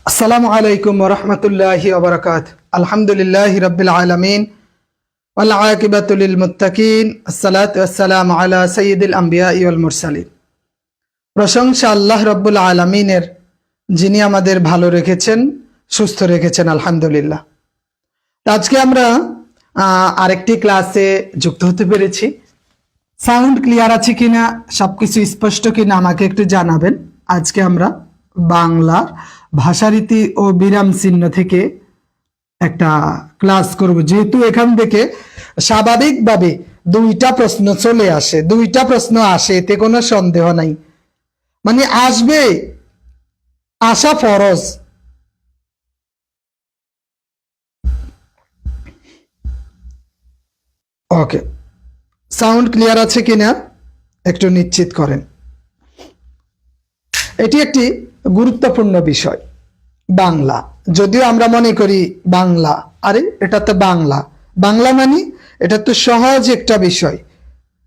আসসালামু আলাইকুম ওয়া রাহমাতুল্লাহি ওয়া বারাকাতুহু। আলহামদুলিল্লাহি রাব্বিল আলামিন ওয়াল আকিবাতু লিল মুত্তাকিন। আসসালাতু ওয়াসসালামু আলা সাইয়্যিদিল আমবিয়াই ওয়াল মুরসালিন। প্রশংসা আল্লাহ রাব্বুল আলামিনের, যিনি আমাদের ভালো রেখেছেন, সুস্থ রেখেছেন, আলহামদুলিল্লাহ। আজকে আমরা আরেকটি ক্লাসে যুক্ত হতে পেরেছি। সাউন্ড ক্লিয়ার আছে কিনা, সবকিছু স্পষ্ট কিনা আমাকে একটু জানাবেন। আজকে আমরা বাংলা ভাষারীতি ও বিরাম চিহ্ন থেকে একটা ক্লাস করব, যেহেতু এখান থেকে স্বাভাবিকভাবে দুইটা প্রশ্ন চলে আসে, দুইটা প্রশ্ন আসে, এতে কোনো সন্দেহ নাই। মানে আসবে, আসা ফরজ। ওকে, সাউন্ড ক্লিয়ার আছে কিনা একটু নিশ্চিত করেন। এটি একটি গুরুত্বপূর্ণ বিষয়, বাংলা। যদিও আমরা মনে করি বাংলা, আরে এটা তো বাংলা, বাংলা মানে এটা তো সহজ একটা বিষয়।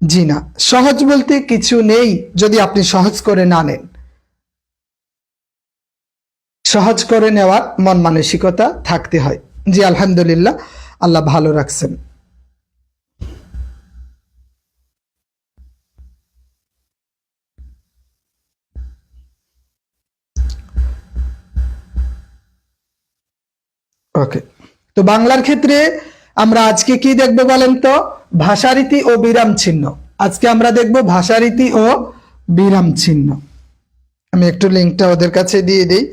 জি না, সহজ বলতে কিছু নেই যদি আপনি সহজ করে না নেন। সহজ করে নেওয়ার মন মানসিকতা থাকতে হয়। জি আলহামদুলিল্লাহ, আল্লাহ ভালো রাখছেন। ওকে, তো বাংলার ক্ষেত্রে আমরা আজকে কি দেখবো বলেন তো? ভাষারীতি ও বিরাম চিহ্ন। আজকে আমরা দেখব ভাষারীতি ও বিরাম চিহ্ন। আমি একটু লিঙ্কটা ওদের কাছে দিয়ে দিই।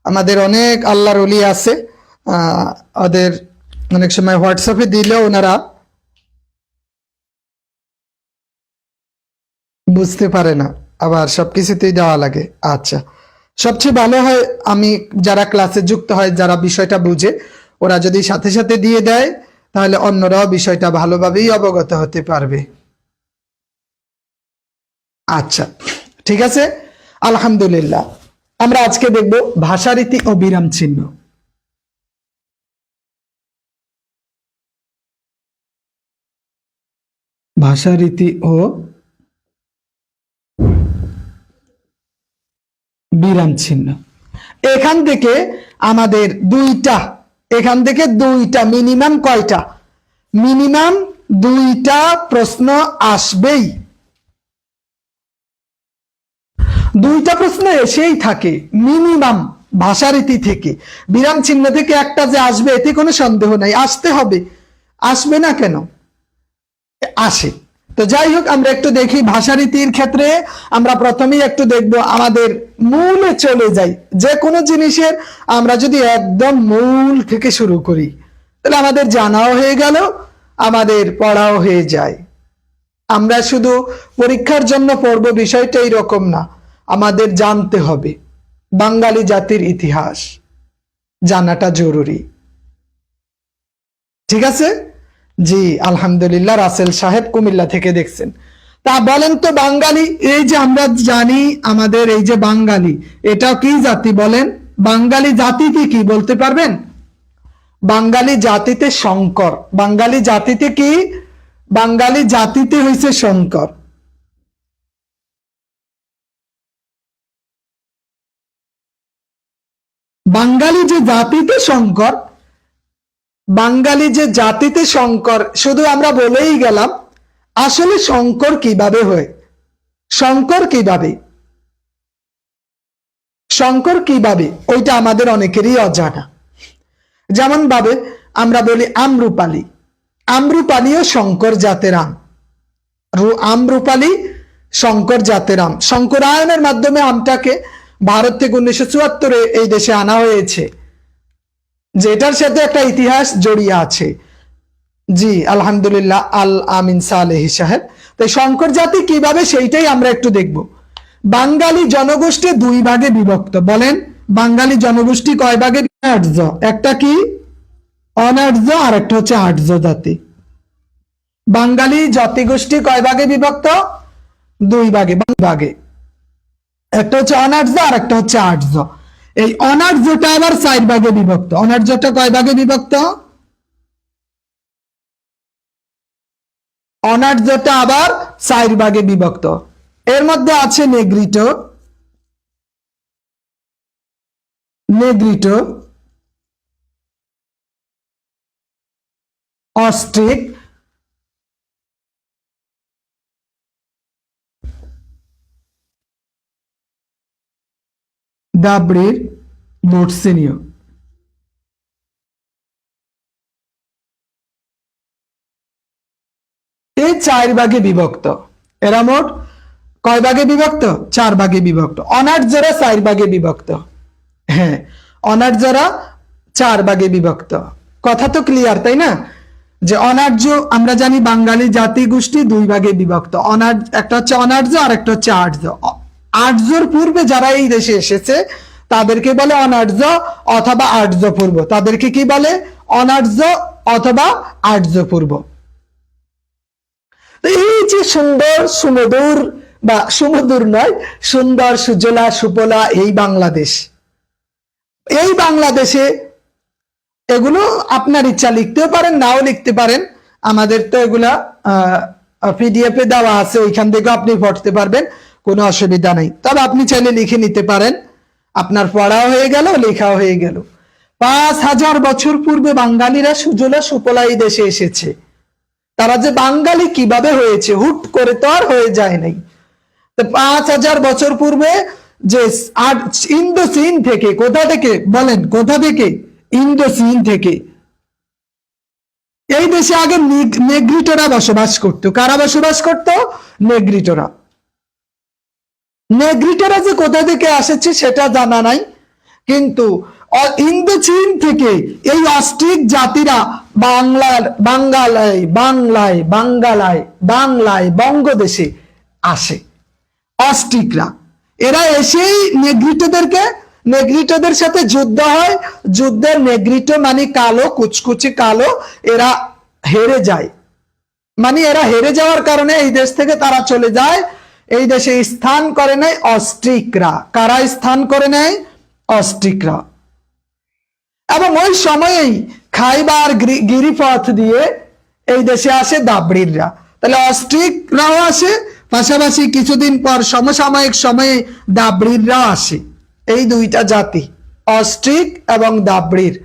আমাদের অনেক আল্লাহর ওলি আছে, ওদের অনেক সময় হোয়াটসঅ্যাপে দিলেও ওনারা বুঝতে পারে না, আবার সবকিছুতেই দেওয়া লাগে। আচ্ছা, সবচেয়ে ভালো হয় আমি যারা ক্লাসে যুক্ত হয়, যারা বিষয়টা বুঝে, ওরা যদি সাথে সাথে দিয়ে দেয়, তাহলে অন্যরাও বিষয়টা ভালোভাবেই অবগত হতে পারবে। আচ্ছা, ঠিক আছে, আলহামদুলিল্লাহ। আমরা আজকে দেখব ভাষারীতি ও বিরাম চিহ্ন। ভাষারীতি ও বিরাম চিহ্ন। এখান থেকে আমাদের দুইটা মিনিমাম কয়টা? মিনিমাম দুইটা প্রশ্ন আসবেই, দুইটা প্রশ্ন এসেই থাকে মিনিমাম। ভাষারীতি থেকে, বিরাম চিহ্ন থেকে একটা যে আসবে এতে কোনো সন্দেহ নাই, আসতে হবে। আসবে না কেন? আসে। তো যাই হোক, আমরা একটু দেখি ভাষারীতির ক্ষেত্রে। আমরা প্রথমেই একটু দেখব, আমাদের মূলে চলে যাই। যে কোনো জিনিসের আমরা যদি একদম মূল থেকে শুরু করি, তাহলে আমাদের জানাও হয়ে গেল, আমাদের পড়াও হয়ে যায়। আমরা শুধু পরীক্ষার জন্য পড়ব বিষয়টা এরকম না, আমাদের জানতে হবে। বাঙালি জাতির ইতিহাস জানাটা জরুরি, ঠিক আছে? জি আলহামদুলিল্লাহ, রাসেল সাহেব কুমিল্লা থেকে দেখছেন। তা বলেন তো, বাঙালি, এই যে আমরা জানি আমাদের এই যে বাঙালি, এটা কি জাতি বলেন? বাঙালি জাতিতে কি বলতে পারবেন? বাঙালি জাতিতে শঙ্কর। বাঙালি জাতিতে কি? বাঙালি জাতিতে হইছে শঙ্কর। বাঙালি যে জাতিতে শঙ্কর, বাঙালি যে জাতিতে শঙ্কর, শুধু আমরা বলেই গেলাম। আসলে শঙ্কর কিভাবে হয়? শঙ্কর কিভাবে? শঙ্কর কিভাবে, ওইটা আমাদের অনেকেরই অজানা। যেমন ভাবে আমরা বলি আমরুপালি, আমরুপালিও শঙ্কর জাতের আম। আমরুপালি শঙ্কর জাতের আম। শঙ্করায়নের মাধ্যমে আমটাকে ভারত থেকে 1974-এ এই দেশে আনা হয়েছে, যেটার সাথে একটা ইতিহাস জড়িয়ে আছে। জি আলহামদুলিল্লাহ, আল আমিন সালেহি সাহেব। তাই শঙ্কর জাতি কিভাবে, সেইটাই আমরা একটু দেখব। বাঙালি জনগোষ্ঠী দুই ভাগে বিভক্ত। বলেন, বাঙালি জনগোষ্ঠী কয় ভাগে? আর্য। একটা কি? অনার্য, আর একটা হচ্ছে আর্য জাতি। বাঙালি জাতিগোষ্ঠী কয় ভাগে বিভক্ত? দুই ভাগে। ভাগে একটা হচ্ছে অনার্য, আর একটা হচ্ছে আর্য। এই অনার্যটা আবার 4 ভাগে বিভক্ত। অনার্যটা কয় ভাগে বিভক্ত? অনার্যটা আবার 4 ভাগে বিভক্ত। এর মধ্যে আছে নেগ্রিটো, নেগ্রিটো, অস্ট্রিক, দাবড়ির, মর্সিনীয়। এই 4 ভাগে বিভক্ত। এরা মোট কয় ভাগে বিভক্ত? 4 ভাগে বিভক্ত। অনার্যরা 4 ভাগে বিভক্ত। হ্যাঁ, অনার্যরা 4 ভাগে বিভক্ত। কথা তো ক্লিয়ার, তাই না? যে অনার্য আমরা জানি বাঙালি জাতি গোষ্ঠী 2 ভাগে বিভক্ত। একটা হচ্ছে অনার্য আর একটা হচ্ছে আর্য। আর্যর পূর্বে যারা এই দেশে এসেছে তাদেরকে বলে অনার্য অথবা আর্য পূর্ব। তাদেরকে কি বলে? অনার্য অথবা আর্য পূর্ব। এই যে সুন্দর সুমধুর, বা সুমধুর নয়, সুন্দর সুজলা সুফলা এই বাংলাদেশ, এই বাংলাদেশে এগুলো আপনার ইচ্ছা লিখতেও পারেন, নাও লিখতে পারেন। আমাদের তো এগুলা পিডিএফ এ দেওয়া আছে, ওইখান থেকে আপনি পড়তে পারবেন, কোনো অসুবিধা নেই। তবে আপনি চাইলে লিখে নিতে পারেন, আপনার পড়াও হয়ে গেল, লেখাও হয়ে গেল। 5000 বছর পূর্বে বাঙালিরা সুজলা সুফলা এই দেশে এসেছে। তারা যে বাঙালি কিভাবে হয়েছে, হুট করে তো আর হয়ে যায় নাই। 5000 বছর পূর্বে যে ইন্দোচীন থেকে, কোথা থেকে বলেন, কোথা থেকে? ইন্দোচীন থেকে এই দেশে আগে নেগ্রিটোরা বসবাস করত। কারা বসবাস করত? নেগ্রিটোরা। নেগ্রিটোরা যে কোথা থেকে আসছে সেটা জানা নাই, কিন্তু ইন্দোচীন থেকে এই অস্ট্রিক জাতিরা বাংলায় বঙ্গদেশে আসে। অস্ট্রিকরা এরা এসেই নেগ্রিটোদের সাথে যুদ্ধ হয়। যুদ্ধের নেগ্রিটো মানে কালো, কুচকুচি কালো, এরা হেরে যায়। মানে এরা হেরে যাওয়ার কারণে এই দেশ থেকে তারা চলে যায়। এই দেশে স্থান করে নেয় অস্ট্রিকরা। কারা স্থান করে নেয়? অস্ট্রিকরা। এবং ওই সময়েই খাইবার গিরিপথ দিয়ে এই দেশে আসে দাবড়িররা। তাহলে অস্ট্রিকরাও আসে, পাশাপাশি কিছুদিন পর সমসাময়িক সময়ে দাবড়িররাও আসে। এই দুইটা জাতি, অস্ট্রিক এবং দাবড়ির,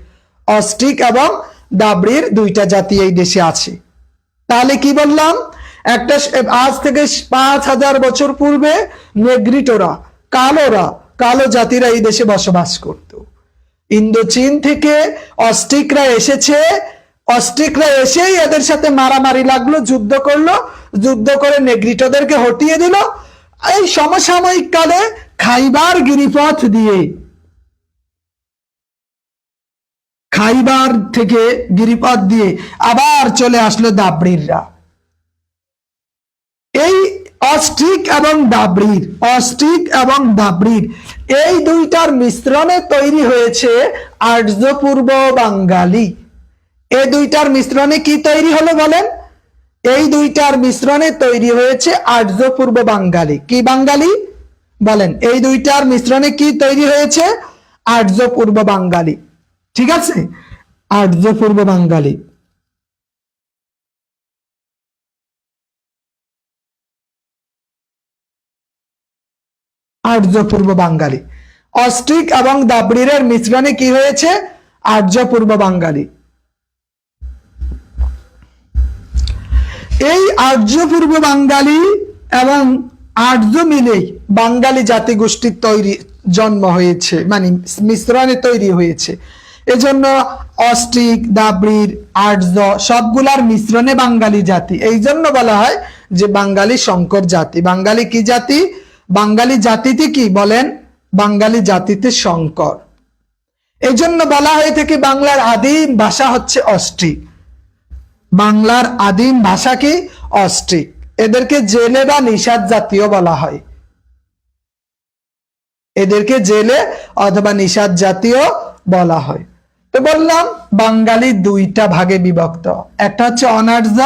অস্ট্রিক এবং দাবড়ির দুইটা জাতি এই দেশে আছে। তাহলে কি বললাম? একটা আজ থেকে 5000 বছর পূর্বে নেগ্রিটোরা, কালো জাতিরা এই দেশে বসবাস করত। ইন্দোচীন থেকে অস্ট্রিকরা এসেছে। অস্ট্রিকরা এসেই এদের সাথে মারামারি লাগলো, যুদ্ধ করলো, যুদ্ধ করে নেগ্রিটোদেরকে হটিয়ে দিল। এই সমসাময়িক কালে খাইবার গিরিপথ দিয়ে, খাইবার থেকে গিরিপথ দিয়ে আবার চলে আসলো দাবড়িররা। এই অস্ট্রিক এবং দাবড়ির এই দুইটার মিশ্রণে তৈরি হয়েছে আর্য পূর্ব বাঙালি। এই দুইটার মিশ্রণে কি তৈরি হলো বলেন? এই দুইটার মিশ্রণে তৈরি হয়েছে আর্য পূর্ব বাঙালি। কি বাঙালি বলেন? এই দুইটার মিশ্রণে কি তৈরি হয়েছে? আর্য পূর্ব বাঙালি। ঠিক আছে, আর্য পূর্ব বাঙালি। আর্য পূর্ব বাঙালি, অস্ট্রিক এবং দাবড়িরের মিশ্রণে কি হয়েছে? আর্য পূর্ব বাঙালি। এই আর্য পূর্ব বাঙালি এবং আর্য মিলে বাঙালি জাতিগোষ্ঠীর জন্ম হয়েছে, মানে মিশ্রণে তৈরি হয়েছে। এজন্য অস্ট্রিক, দাবড়ির, আর্য সবগুলার মিশ্রণে বাঙালি জাতি। এই জন্য বলা হয় যে বাঙালি সংকর জাতি। বাঙালি কি জাতি? বাঙালি জাতিতে কি বলেন? বাঙালি জাতিতে সংকর। এই জন্য বলা হয়ে থাকে বাংলার আদিম ভাষা হচ্ছে অস্ট্রিক। বাংলার আদিম ভাষা কি? অস্ট্রিক। এদেরকে জেলে বা নিষাদ জাতীয় বলা হয়। এদেরকে জেলে অথবা নিষাদ জাতীয় বলা হয়। তো বললাম বাঙালি দুইটা ভাগে বিভক্ত, একটা হচ্ছে অনার্য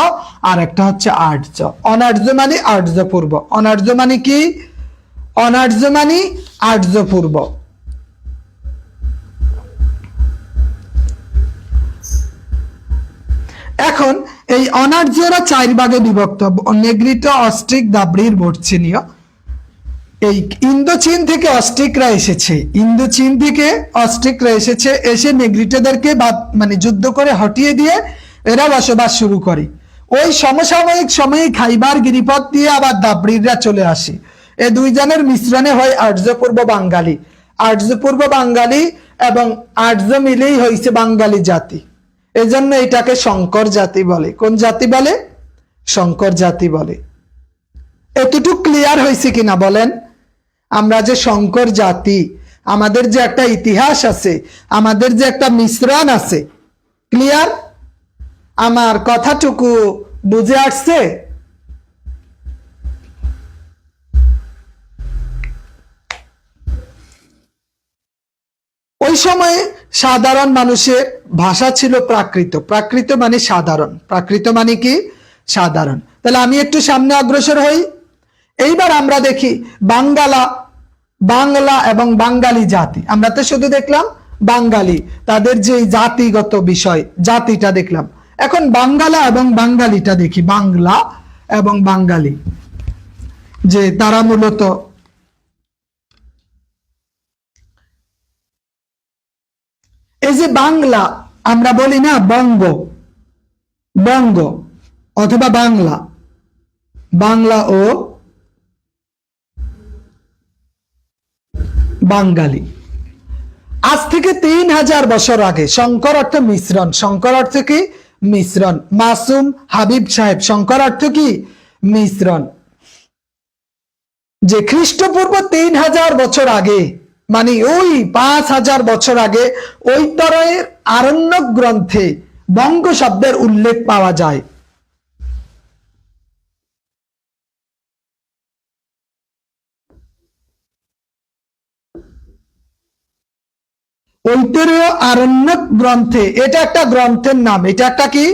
আর একটা হচ্ছে আর্য। অনার্য মানে আর্য পূর্ব। অনার্য মানে কি? অনার্য মানে আর্য পূর্ব। এখন এই অনার্যরা 4 ভাগে বিভক্ত: নেগ্রিটো, অস্ট্রিক, দাবড়ির, মর্সিনীয়। এই ইন্দোচীন থেকে অস্ট্রিকরা এসেছে, ইন্দোচীন থেকে অস্ট্রিকরা এসেছে, এসে নেগ্রিটোদেরকে মানে যুদ্ধ করে হটিয়ে দিয়ে এরা বসবাস শুরু করে। ওই সমসাময়িক সময়ে খাইবার গিরিপথ দিয়ে আবার দাবড়িরা চলে আসে। এই দুইজনের মিশ্রণে হয় আর্য পূর্ব বাঙালি। আর্য পূর্ব বাঙালি এবং আর্য মিলেই হয়েছে বাঙালি জাতি। এজন্য এটাকে শঙ্কর জাতি বলে। কোন জাতি বলে? শঙ্কর জাতি বলে। এতটুকু ক্লিয়ার হয়েছে কিনা বলেন? আমরা যে শঙ্কর জাতি, আমাদের যে একটা ইতিহাস আছে, আমাদের যে একটা মিশ্রণ আছে, ক্লিয়ার? আমার কথাটুকু বুঝে আসছে? ওই সময়ে সাধারণ মানুষের ভাষা ছিল প্রাকৃত। প্রাকৃত মানে সাধারণ, প্রাকৃত মানে কি? সাধারণ। তাহলে আমি একটু সামনে অগ্রসর হই। এইবার আমরা দেখি বাংলা এবং বাঙালি জাতি। আমরা তো শুধু দেখলাম বাঙালি, তাদের যে জাতিগত বিষয়, জাতিটা দেখলাম। এখন বাঙ্গালা এবং বাঙালিটা দেখি। বাংলা এবং বাঙালি, যে তারা মূলত এই যে বাংলা, আমরা বলি না বঙ্গ, বঙ্গ অথবা বাংলা, বাংলা ও বাঙালি। আজ থেকে 3000 বছর আগে, শঙ্কর অর্থ মিশ্রণ, শঙ্কর অর্থ কি? মিশ্রণ। মাসুম হাবিব সাহেব, শঙ্কর অর্থ কি? মিশ্রণ। যে খ্রিস্টপূর্ব 3000 বছর আগে, মানে ওই 5000 বছর আগে, ওই তরয়ের আরণ্যক গ্রন্থে বঙ্গ শব্দের উল্লেখ পাওয়া যায়। ঐতরেয় আরণ্যক গ্রন্থে, এটা একটা গ্রন্থের নাম, এটা একটা কি?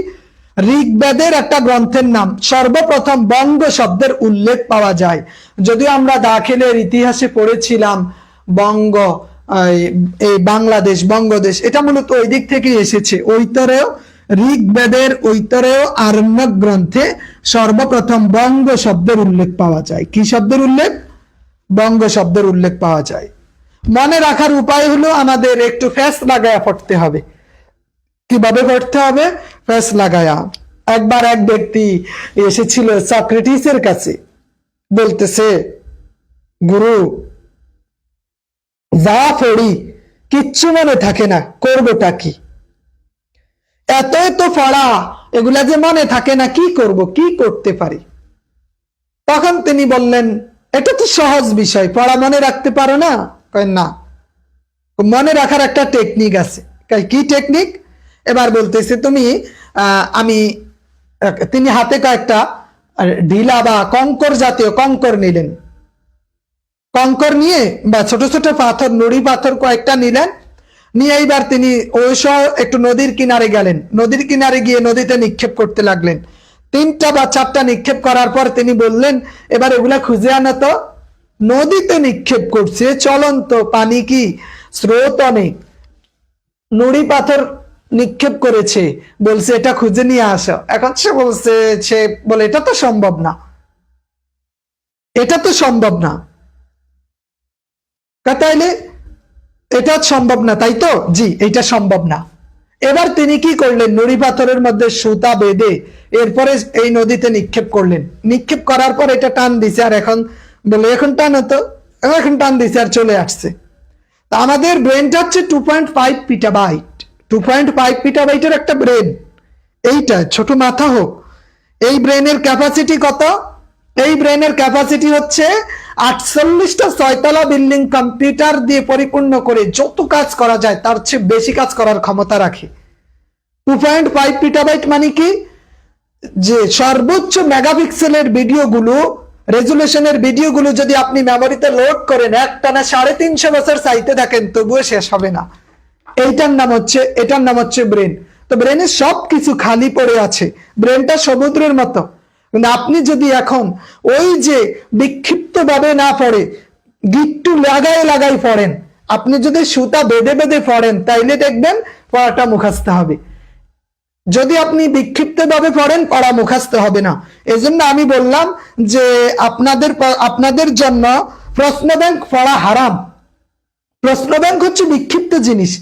ঋগ্বেদের একটা গ্রন্থের নাম। সর্বপ্রথম বঙ্গ শব্দের উল্লেখ পাওয়া যায়। যদিও আমরা দাখিলের ইতিহাসে পড়েছিলাম বঙ্গ, এই বাংলাদেশ, বঙ্গদেশ, এটা মূলত ওই দিক থেকে এসেছে। ঐতরেয়, ঋগ্বেদের ঐতরেয় আরণ্যক গ্রন্থে সর্বপ্রথম বঙ্গ শব্দের উল্লেখ পাওয়া যায়। কি শব্দের উল্লেখ? বঙ্গ শব্দের উল্লেখ পাওয়া যায়। মনে রাখার উপায় হলো আমাদের একটু ফ্যাস লাগায়া পড়তে হবে। কিভাবে পড়তে হবে? ফ্যাস লাগায়া। একবার এক ব্যক্তি এসেছিল সক্রেটিসের কাছে, বলতেছে, গুরু, যা পড়ি কিচ্ছু মনে থাকে না, করবোটা কি? এত এত পড়া, এগুলা যে মনে থাকে না, কি করব, কি করতে পারি? তখন তিনি বললেন, এটা তো সহজ বিষয়, পড়া মনে রাখতে পারো না? না, মনে রাখার একটা টেকনিক আছে। কি টেকনিক? এবার বলতেছে, তুমি তিনি হাতে কয়েকটা ঢিলা বা কঙ্কর জাতীয় কঙ্কর নিলেন। কঙ্কর নিয়ে বা ছোট ছোট পাথর, নুড়ি পাথর কয়েকটা নিলেন, নিয়ে এইবার তিনি ওই সহ একটু নদীর কিনারে গেলেন। নদীর কিনারে গিয়ে নদীতে নিক্ষেপ করতে লাগলেন। 3টা বা 4টা নিক্ষেপ করার পর তিনি বললেন, এবার এগুলা খুঁজে আনা তো। নদীতে নিক্ষেপ করছে, চলন্ত পানি, কি স্রোত অনেক, নুড়ি পাথর নিক্ষেপ করেছে, বলছে এটা খুঁজে নিয়ে আসো। এখন সে বলছে, সে বলে এটা তো সম্ভব না, এটা তো সম্ভব না। তাইলে এটা সম্ভব না, তাই তো? জি, এটা সম্ভব না। এবার তিনি কি করলেন? নুড়ি পাথরের মধ্যে সুতা বেঁধে এরপরে এই নদীতে নিক্ষেপ করলেন। নিক্ষেপ করার পর এটা টান দিছে, আর এখন বলে এখন টান হতো, এখন টান দিছে আর চলে আসছে। তা আমাদের ব্রেনটা হচ্ছে 2.5 পিটাবাইট, 2.5 পিটাবাইটের একটা ব্রেন। এইটা ছোট মাথা হোক, এই ব্রেনের ক্যাপাসিটি কত? এই ব্রেনের ক্যাপাসিটি হচ্ছে 48টা 6তলা বিল্ডিং কম্পিউটার দিয়ে পরিপূর্ণ করে যত কাজ করা যায় তার চেয়ে বেশি কাজ করার ক্ষমতা রাখে। 2.5 পিটাবাইট মানে কি? যে সর্বোচ্চ মেগাপিক্সেলের ভিডিওগুলো, রেজুলেশনের ভিডিওগুলো যদি আপনি মেমোরিতে লোড করেন, একটানা 350 বছর চাইতে থাকেন, তবুও শেষ হবে না। এটার নাম হচ্ছে ব্রেন। তো ব্রেনে সবকিছু খালি পড়ে আছে, ব্রেনটা সমুদ্রের মতো। কিন্তু আপনি যদি এখন ওই যে বিক্ষিপ্ত ভাবে না পড়ে, গিট্টু লাগাই পড়েন, আপনি যদি সুতা বেঁধে বেঁধে পড়েন, তাইলে দেখবেন পড়াটা মুখস্থ হবে। যদি আপনি বিক্ষিপ্ত ভাবে পড়েন, পড়া মুখস্থ হবে না। এজন্য আমি বললাম যে আপনাদের জন্য প্রশ্ন ব্যাংক পড়া হারাম। প্রশ্ন ব্যাংক হচ্ছে বিক্ষিপ্ত জিনিস,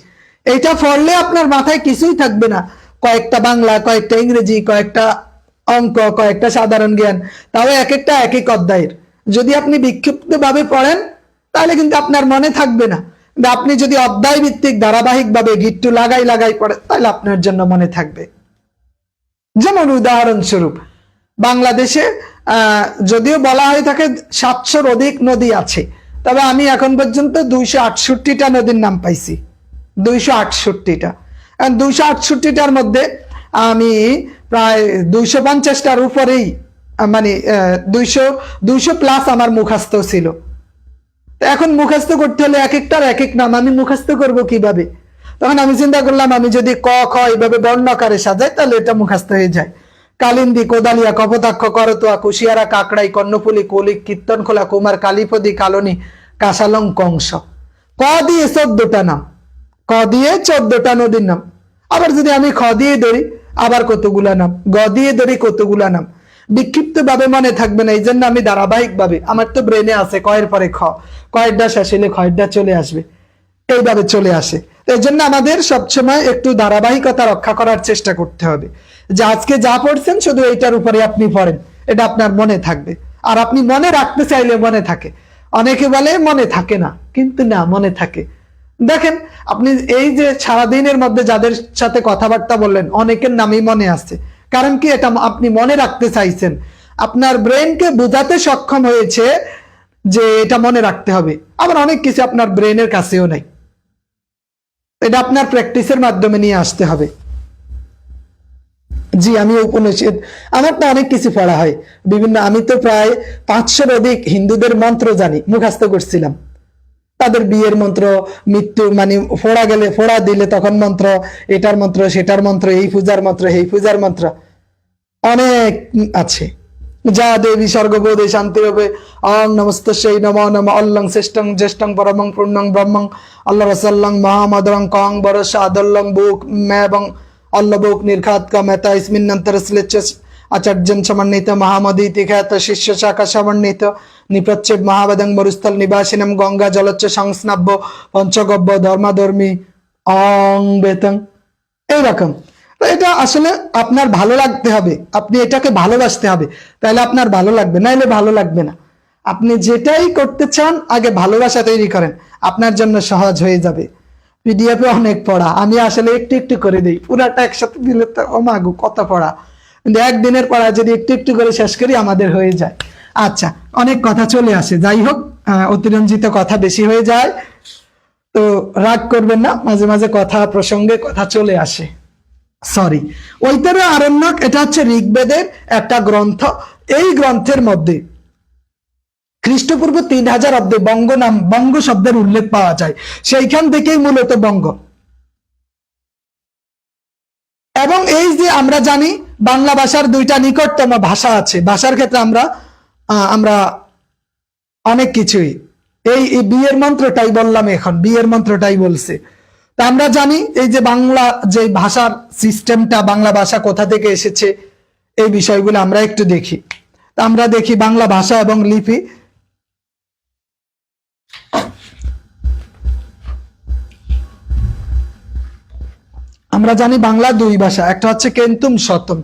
এটা পড়লে আপনার মাথায় কিছুই থাকবে না, কয়েকটা বাংলা, কয়েকটা ইংরেজি, কয়েকটা অঙ্ক, কয়েকটা সাধারণ জ্ঞান, তাও এক একটা এক এক অধ্যায়ের। যদি আপনি বিক্ষিপ্ত ভাবে পড়েন তাহলে কিন্তু আপনার মনে থাকবে না। কিন্তু আপনি যদি অধ্যায় ভিত্তিক ধারাবাহিক ভাবে গিট্টু লাগাই লাগাই পড়েন তাহলে আপনার জন্য মনে থাকবে। যেমন উদাহরণস্বরূপ, বাংলাদেশে যদিও বলা হয়ে থাকে 700-র অধিক নদী আছে, তবে আমি এখন পর্যন্ত 268টা নদীর নাম পাইছি। 268টা, 268টার মধ্যে আমি প্রায় 250টার উপরেই, মানে 200+ আমার মুখস্থ ছিল। এখন মুখস্থ করতে হলে এক একটার এক এক নাম, আমি মুখস্থ করব কিভাবে? তখন আমি চিন্তা করলাম, আমি যদি ক খ এইভাবে বর্ণাকারে সাজাই তাহলে এটা মুখস্থ হয়ে যায়। কালিন্দী, কোদালিয়া, কপোতাক্ষ, করতোয়া, কুশিয়ারা, কাকড়াই, কর্ণফুলি, কলিক, কীর্তনখোলা, কুমার, কালীপদী, কালনী, কাশালং, কংস। ক দিয়ে 14টা নাম, ক দিয়ে 14টা নদীর নাম। আবার যদি আমি খ দিয়ে ধরি আবার কতগুলা নাম, গ দিয়ে ধরি কতগুলা নাম। বিক্ষিপ্ত ভাবে মনে থাকবে না, এই জন্য আমি ধারাবাহিক ভাবে, আমার তো ব্রেনে আছে কয়ের পরে খ, কয়েরটা শেষ হলে খয়েরটা চলে আসবে, এইভাবে চলে আসে। এই জন্য আমাদের সবসময় একটু ধারাবাহিকতা রক্ষা করার চেষ্টা করতে হবে, যে আজকে যা পড়ছেন শুধু এইটার উপরে আপনি পড়েন, এটা আপনার মনে থাকবে। আর আপনি মনে রাখতে চাইলে মনে থাকে। অনেকে বলে মনে থাকে না, কিন্তু না, মনে থাকে। দেখেন আপনি এই যে সারাদিনের মধ্যে যাদের সাথে কথাবার্তা বললেন, অনেকের নামই মনে আছে। কারণ কি? এটা আপনি মনে রাখতে চাইছেন, আপনার ব্রেনকে বোঝাতে সক্ষম হয়েছে যে এটা মনে রাখতে হবে। আবার অনেক কিছু আপনার ব্রেনের কাছেও নাই, এটা আপনার প্র্যাকটিসের মাধ্যমে নিয়ে আসতে হবে। জি, আমি উপনিষদ, আমার তো অনেক কিছু পড়া হয় বিভিন্ন, আমি তো প্রায় 500-র অধিক হিন্দুদের মন্ত্র জানি, মুখস্থ করছিলাম। তাদের বিয়ের মন্ত্র, মৃত্যু মানে ফোড়া গেলে, ফোড়া দিলে তখন মন্ত্র, এটার মন্ত্র, সেটার মন্ত্র, এই পূজার মন্ত্র, এই পূজার মন্ত্র অনেক আছে। যা দেবী স্বর্গবোধে শান্তি হবে, অং নমস্তস্যৈ নমো নমঃ, অল্লং শ্রেষ্ঠং জ্যেষ্ঠং পরমং পূর্ণং ব্রহ্মং, আল্লাহ রসাল্লং মহামদরং কং বরস আদল্লং বুক মেবং অল্লবুক নির্ঘাত কমেতা ইসমিন্নন্তর স্লেচ্ছ আচার্যন সমন্বিত মহামদীতি খ্যাত শিষ্য শাখা সমন্বিত নিপ্রচ্ছেদ মহাবেদং মরুস্থল নিবাসিনম গঙ্গা জলচ্চ সংস্নাব্য পঞ্চগব্য ধর্মাধর্মী অং বেতং। এইরকম। তো এটা আসলে আপনার ভালো লাগতে হবে, আপনি এটাকে ভালোবাসতে হবে, তাহলে আপনার ভালো লাগবে, নাইলে ভালো লাগবে না। আপনি যেটাই করতে চান আগে ভালোবাসা তৈরি করেন, আপনার জন্য সহজ হয়ে যাবে। পিডিএফে অনেক পড়া, আমি আসলে একটু একটু করে দিই, পুরাটা একসাথে দিলে তো অমাগু কত পড়া, কিন্তু একদিনের পড়া যদি একটু একটু করে শেষ করি আমাদের হয়ে যায়। আচ্ছা, অনেক কথা চলে আসে, যাই হোক, অতিরঞ্জিত কথা বেশি হয়ে যায়, তো রাগ করবেন না, মাঝে মাঝে কথা প্রসঙ্গে কথা চলে আসে, সরি। ঐতরেয় আরণ্যক, এটা হচ্ছে ঋগ্বেদের একটা গ্রন্থ। এই গ্রন্থের মধ্যে খ্রিস্টপূর্ব 3000 অব্দে বঙ্গ নাম, বঙ্গ শব্দের উল্লেখ পাওয়া যায়, সেইখান থেকেই মূলত বঙ্গ। এবং এই যে আমরা জানি বাংলা ভাষার 2টা নিকটতম ভাষা আছে, ভাষার ক্ষেত্রে আমরা অনেক কিছুই, এই বিয়ের মন্ত্রটাই বললাম, এখন বিয়ের মন্ত্রটাই বলছে। তা আমরা জানি এই যে বাংলা যে ভাষার সিস্টেমটা, বাংলা ভাষা কোথা থেকে এসেছে, এই বিষয়গুলো আমরা একটু দেখি। তা আমরা দেখি বাংলা ভাষা এবং লিপি। আমরা জানি বাংলা 2 ভাষা, একটা হচ্ছে কেন্তুম শতম।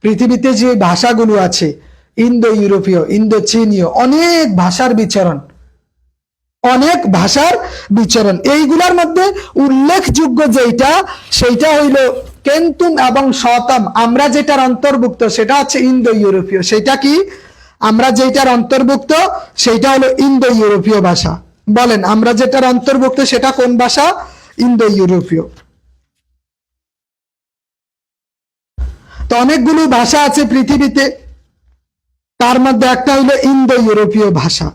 পৃথিবীতে যে ভাষাগুলো আছে, ইন্দো ইউরোপীয়, ইন্দো চীনীয়, অনেক ভাষার বিচরণ, অনেক ভাষার বিচরণ। এইগুলার মধ্যে উল্লেখযোগ্য যেটা, সেইটা হইল কেন্তুম এবং শতম। আমরা যেটার অন্তর্ভুক্ত সেটা হচ্ছে ইন্দো ইউরোপীয়। সেটা কি? আমরা যেটার অন্তর্ভুক্ত সেটা হলো ইন্দো ইউরোপীয় ভাষা। বলেন, আমরা যেটার অন্তর্ভুক্ত সেটা কোন ভাষা? ইন্দো ইউরোপীয়। তো অনেকগুলো ভাষা আছে পৃথিবীতে, তার মধ্যে একটা হইলো ইন্দো ইউরোপীয় ভাষা।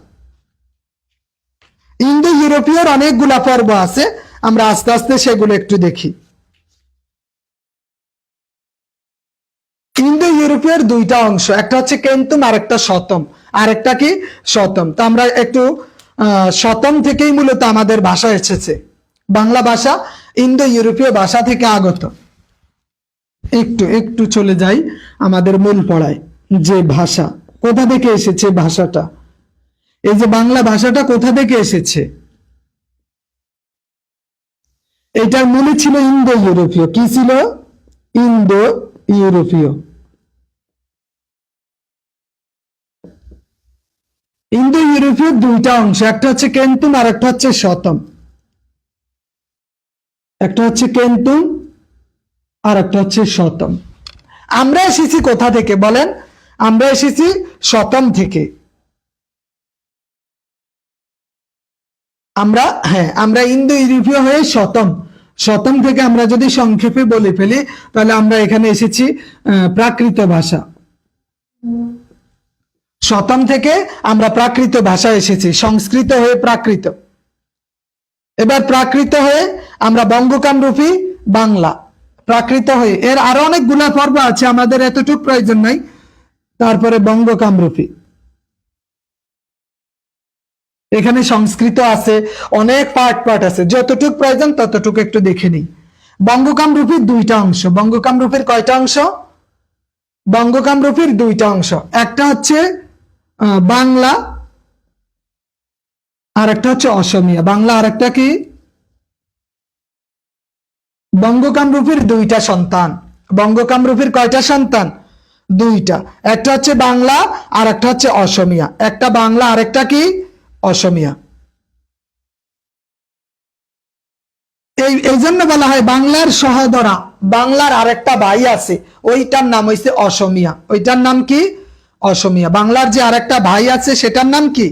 ইন্দো ইউরোপীয় অনেকগুলা পর্ব আছে, আমরা আস্তে আস্তে সেগুলো একটু দেখি। ইন্দো ইউরোপীয় 2টা অংশ, একটা হচ্ছে কেন্তুম আর একটা শতম। আর একটা কি? শতম। তো আমরা একটু শতম থেকেই মূলত আমাদের ভাষা এসেছে। বাংলা ভাষা ইন্দো ইউরোপীয় ভাষা থেকে আগত। একটু একটু চলে যাই আমাদের মূল পড়ায়, যে ভাষা কোথা থেকে এসেছে ভাষাটা। এই যে বাংলা ভাষাটা কোথা থেকে এসেছে? এটার মূলে ছিল ইন্দো ইউরোপীয়। কি ছিল? ইন্দো ইউরোপীয়। ইন্দো ইউরোপীয় দুইটা অংশ, একটা হচ্ছে কেন্তুম আর একটা হচ্ছে শতম। একটা হচ্ছে কেন্তুম আর একটা হচ্ছে শতম। আমরা এসেছি কোথা থেকে বলেন? আমরা এসেছি শতম থেকে। আমরা ইন্দো ইউরোপীয় হয়ে শতম। শতম থেকে আমরা যদি সংক্ষেপে বলে ফেলি তাহলে আমরা এখানে এসেছি প্রাকৃত ভাষা। শতম থেকে আমরা প্রাকৃত ভাষা এসেছি, সংস্কৃত হয়ে প্রাকৃত। এবার প্রাকৃত হয়ে আমরা বঙ্গকামরূপী বাংলা। প্রাকৃত হয়ে এর আরো অনেকগুলা পর্ব আছে, আমাদের এতটুকু প্রয়োজন নাই। তারপরে বঙ্গকামরূপী, এখানে সংস্কৃত আছে, অনেক পার্ট আছে, যতটুকু প্রয়োজন ততটুকু একটু দেখে নিই। বঙ্গকামরূপীর দুইটা অংশ। বঙ্গকামরূপীর কয়টা অংশ? বঙ্গকামরূপীর দুইটা অংশ, একটা হচ্ছে বাংলা আর একটা হচ্ছে অসমিয়া। বাংলা আর একটা কি? বঙ্গকামরূপীর দুইটা সন্তান। বঙ্গকামরূপীর কয়টা সন্তান? দুইটা, একটা হচ্ছে বাংলা আর একটা হচ্ছে অসমিয়া। একটা বাংলা আর একটা কি? অসমিয়া। এই জন্য বলা হয় বাংলার সহোদরা। বাংলার আরেকটা ভাই আছে, ওইটার নাম হইছে অসমিয়া। ওইটার নাম কি? অসমিয়া। বাংলার যে আরেকটা ভাই আছে সেটার নাম কি?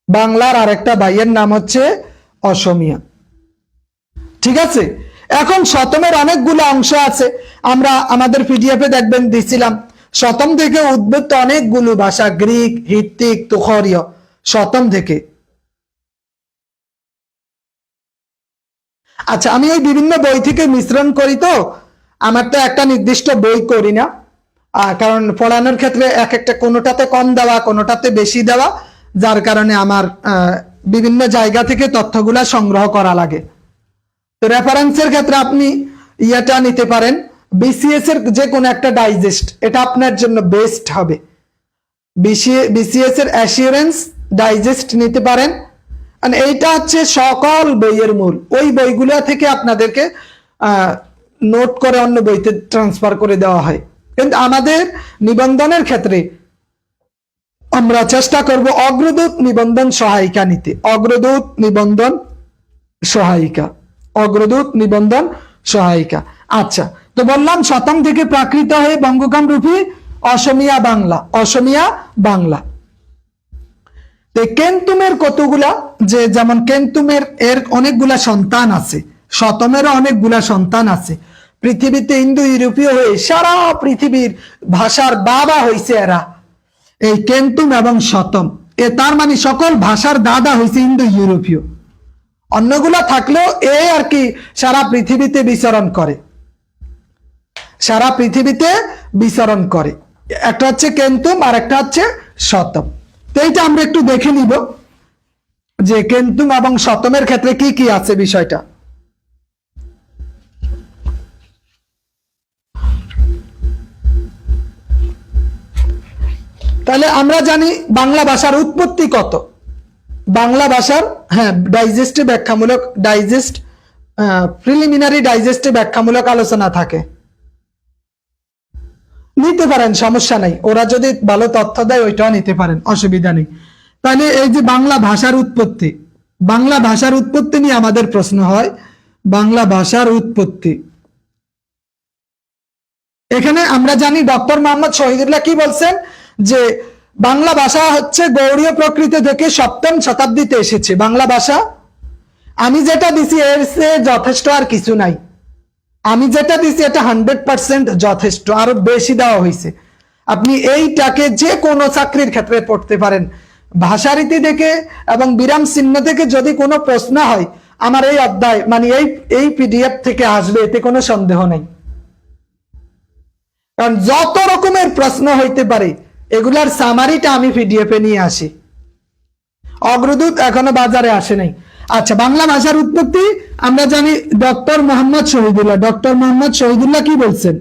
বাংলার আরেকটা ভাইয়ের নাম হচ্ছে অসমিয়া। ঠিক আছে। এখন শতমের অনেকগুলো অংশ আছে, আমরা আমাদের পিডিএফ এ দেখবেন দিছিলাম। শতম থেকে উদ্ভূত অনেকগুলো ভাষা, গ্রিক, হিত্তিক, তুখরীয়, শতম থেকে। আচ্ছা, আমি এই বিভিন্ন বই থেকে মিশ্রণ করি, তো আমার তো একটা নির্দিষ্ট বই করি না, কারণ পড়ানোর ক্ষেত্রে এক একটা কোনোটাতে কম দেওয়া, কোনোটাতে বেশি দেওয়া, যার কারণে আমার বিভিন্ন জায়গা থেকে তথ্যগুলা সংগ্রহ করা লাগে। তো রেফারেন্সের ক্ষেত্রে আপনি ইয়েটা নিতে পারেন, বিসিএস এর যে কোনো একটা ডাইজেস্ট, এটা আপনার জন্য বেস্ট হবে। বিসিএস এর অ্যাসিওরেন্স ডাইজেস্ট নিতে পারেন। এইটা হচ্ছে সকল বইয়ের মূল। ওই বইগুলো থেকে আপনাদেরকে নোট করে অন্য বইতে ট্রান্সফার করে দেওয়া হয়। কিন্তু আমাদের নিবন্ধনের ক্ষেত্রে আমরা চেষ্টা করব অগ্রদূত নিবন্ধন সহায়িকা নিতে। অগ্রদূত নিবন্ধন সহায়িকা, অগ্রদূত নিবন্ধন সহায়িকা। আচ্ছা, তো বললাম শতম থেকে প্রাকৃত হয়ে বঙ্গকামরূপী অসমিয়া বাংলা। অসমিয়া বাংলা। কেন্তুমের কতগুলা, যে যেমন কেন্তুমের এর অনেকগুলা সন্তান আছে, শতমেরও অনেকগুলা সন্তান আছে। পৃথিবীতে ইন্দো ইউরোপীয় হয়ে সারা পৃথিবীর ভাষার বাবা হইছে এরা, এই কেন্তুম এবং শতম। তার মানে সকল ভাষার দাদা হইছে ইন্দো ইউরোপীয়। অন্যগুলা থাকলেও এ আর কি সারা পৃথিবীতে বিচরণ করে, সারা পৃথিবীতে বিচরণ করে। একটা হচ্ছে কেন্তুম আর একটা হচ্ছে শতম। তো এইটা আমরা একটু দেখে নিব যে কেন্তুম এবং শতমের ক্ষেত্রে কি কি আছে বিষয়টা। তাহলে আমরা জানি বাংলা ভাষার উৎপত্তি কত। বাংলা ভাষার ডাইজেস্টে ব্যাখ্যামূলক, ডাইজেস্ট প্রিলিমিনারি ডাইজেস্টে ব্যাখ্যামূলক আলোচনা থাকে, নিতে পারেন, সমস্যা নাই। ওরা যদি ভালো তথ্য দেয় ওইটাও নিতে পারেন, অসুবিধা নেই। তাহলে এই যে বাংলা ভাষার উৎপত্তি, বাংলা ভাষার উৎপত্তি নিয়ে আমাদের প্রশ্ন হয়। বাংলা ভাষার উৎপত্তি, এখানে আমরা জানি ডক্টর মোহাম্মদ শহীদুল্লাহ কি বলছেন, যে বাংলা ভাষা হচ্ছে গৌড়ীয় প্রকৃতি থেকে সপ্তম শতাব্দীতে এসেছে। বাংলা ভাষা আমি যেটা দিছি এর চেয়ে যথেষ্ট আর কিছু নাই। আমি যেটা দিছি এটা 100% যথেষ্ট, আরো বেশি দেওয়া হয়েছে। আপনি এইটাকে যে কোনো চাকরির ক্ষেত্রে পড়তে পারেন। ভাষারীতি দেখে এবং বিরাম চিহ্ন থেকে যদি কোনো প্রশ্ন হয়, আমার এই অধ্যায় মানে এই পিডিএফ থেকে আসবে, এতে কোনো সন্দেহ নেই। কারণ যত রকমের প্রশ্ন হইতে পারে এগুলার সামারিটা আমি পিডিএফ এ নিয়ে আসি। অগ্রদূত এখনো বাজারে আসে নাই। আচ্ছা, বাংলা ভাষার উৎপত্তি আমরা জানি ডক্টর মোহাম্মদ শহীদুল্লাহ। ডক্টর মোহাম্মদ শহীদুল্লাহ কি বলছেন?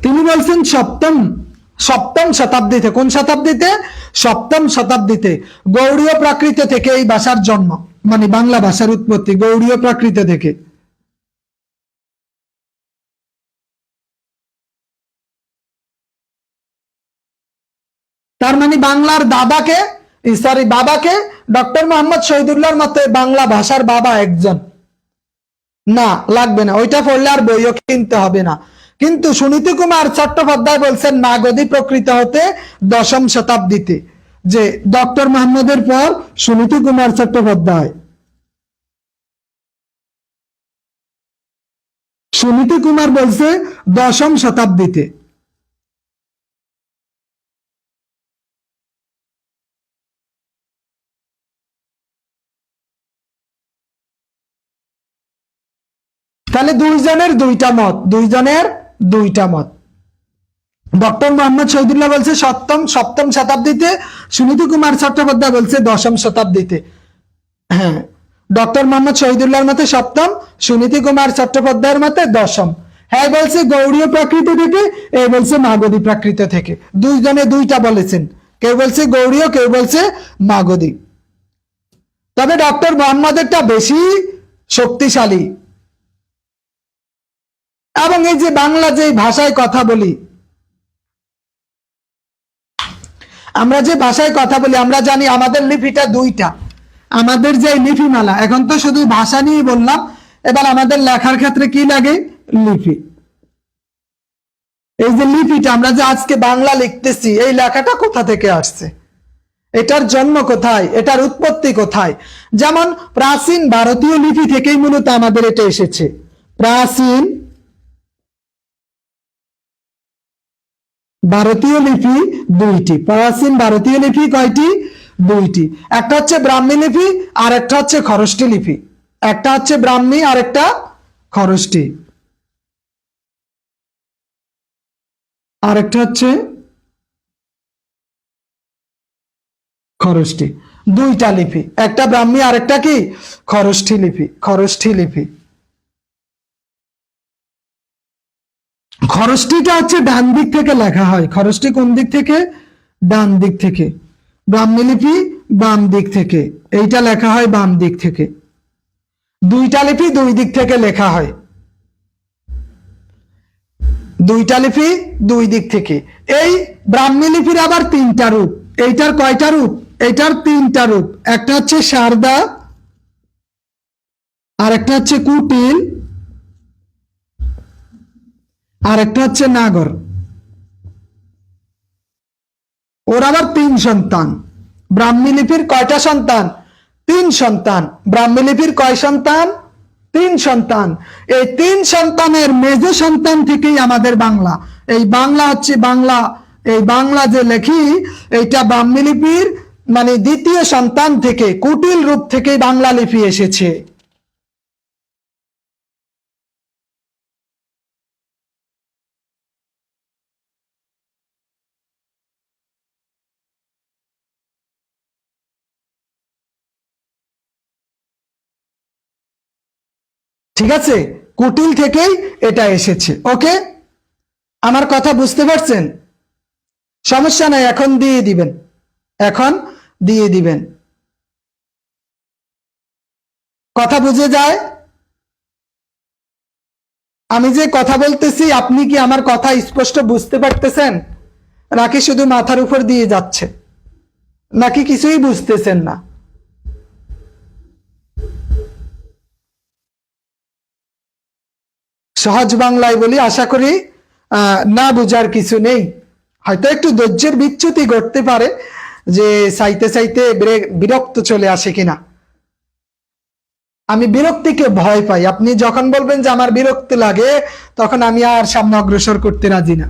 তিনি বলছেন সপ্তম সপ্তম শতাব্দীতে। কোন শতাব্দীতে? সপ্তম শতাব্দীতে। গৌড়ীয় প্রাকৃত থেকে এই ভাষার জন্ম, মানে বাংলা ভাষার উৎপত্তি গৌড়ীয় প্রাকৃত থেকে। তার মানে বাংলার দাদাকে, সরি বাবাকে ডক্টর মোহাম্মদ শহীদুল্লাহর মতে বাংলা ভাষার বাবা একজন। না, লাগবে না, ওইটা পড়লে আর বইও কিনতে হবে না। কিন্তু সুনীতি কুমার চট্টোপাধ্যায় বলছেন মাগধী প্রকৃত হতে দশম শতাব্দীতে, যে ডক্টর মোহাম্মদের পর সুনীতি কুমার চট্টোপাধ্যায়, সুনীতি কুমার বলছে দশম শতাব্দীতে। তাহলে দুইজনের দুইটা মত, দুইজনের দুইটা মত। ডক্টর মোহাম্মদ শহীদুল্লাহ বলছে সপ্তম শতাব্দীতে, সুনীতি কুমার চট্টোপাধ্যায় বলছে দশম শতাব্দীতে। হ্যাঁ, ডক্টর মোহাম্মদ শহীদুল্লাহর মতে সপ্তম, সুনীতি কুমার চট্টোপাধ্যায়ের মতে দশম। হ্যাঁ বলছে গৌড়ীয় প্রাকৃত থেকে, এ বলছে মাগধী প্রাকৃত থেকে। দুইজনে দুইটা বলেছেন, কেউ বলছে গৌড়ীয়, কেউ বলছে মাগধী। তবে ডক্টর মোহাম্মদেরটা বেশি শক্তিশালী। এবং এই যে বাংলা যে ভাষায় কথা বলি, আমরা যে ভাষায় কথা বলি, আমরা জানি আমাদের লিপিটা দুইটা। আমাদের যে লিপিমালা, এখন তো শুধু ভাষা নিয়ে বললাম, এবার আমাদের লেখার ক্ষেত্রে কি লাগে? লিপি। এই যে লিপিটা আমরা যে আজকে বাংলা লিখতেছি, এই লেখাটা কোথা থেকে আসছে, এটার জন্ম কোথায়, এটার উৎপত্তি কোথায়? যেমন প্রাচীন ভারতীয় লিপি থেকেই মূলত আমাদের এটা এসেছে। প্রাচীন ভারতীয় লিপি দুইটি। প্রাচীন ভারতীয় লিপি কয়টি? দুইটি। একটা হচ্ছে ব্রাহ্মী লিপি আর একটা হচ্ছে খরষ্টি লিপি। একটা হচ্ছে ব্রাহ্মী আর একটা খরষ্টি, আর একটা হচ্ছে খরষ্টি। দুইটা লিপি, একটা ব্রাহ্মী আর একটা কি? খরষ্টি লিপি। খরষ্টি লিপি, খরষ্টিটা হচ্ছে ডান দিক থেকে লেখা হয়। খরষ্টি কোন দিক থেকে? ডান দিক থেকে। ব্রাহ্মী লিপি বাম দিক থেকে, এইটা লেখা হয় বাম দিক থেকে। দুইটা লিপি দুই দিক থেকে লেখা হয়, দুইটা লিপি দুই দিক থেকে। এই ব্রাহ্মী লিপির আবার তিনটা রূপ। এইটার কয়টা রূপ? এইটার তিনটা রূপ। একটা হচ্ছে শারদা, আর একটা হচ্ছে কুটিল, আর একটা হচ্ছে নাগর। ওর আবার তিন সন্তান। ব্রাহ্মী লিপির কয়টা সন্তান? তিন সন্তান। ব্রাহ্মী লিপির কয় সন্তান? তিন সন্তান। এই তিন সন্তানের মেজ সন্তান থেকেই আমাদের বাংলা। এই বাংলা হচ্ছে বাংলা, এই বাংলা যে লেখি, এইটা ব্রাহ্মী লিপির মানে দ্বিতীয় সন্তান থেকে, কুটিল রূপ থেকে বাংলা লিপি এসেছে। ঠিক আছে, কুটিল থেকেই এটা এসেছে। ওকে, আমার কথা বুঝতে পারছেন? সমস্যা নাই, এখন দিয়ে দিবেন, এখন দিয়ে দিবেন। কথা বুঝে যায়? আমি যে কথা বলতেছি, আপনি কি আমার কথা স্পষ্ট বুঝতে পারতেছেন, নাকি শুধু মাথার উপর দিয়ে যাচ্ছে, নাকি কিছুই বুঝতেছেন না? সহজ বাংলায় বলি, আশা করি না বুঝার কিছু নেই। হয়তো একটু ধৈর্যের বিচ্যুতি ঘটতে পারে, যে চাইতে চাইতে বিরক্ত চলে আসে কিনা। আমি বিরক্তিকে ভয় পাই। আপনি যখন বলবেন যে আমার বিরক্তি লাগে, তখন আমি আর সামনে অগ্রসর করতে রাজি না।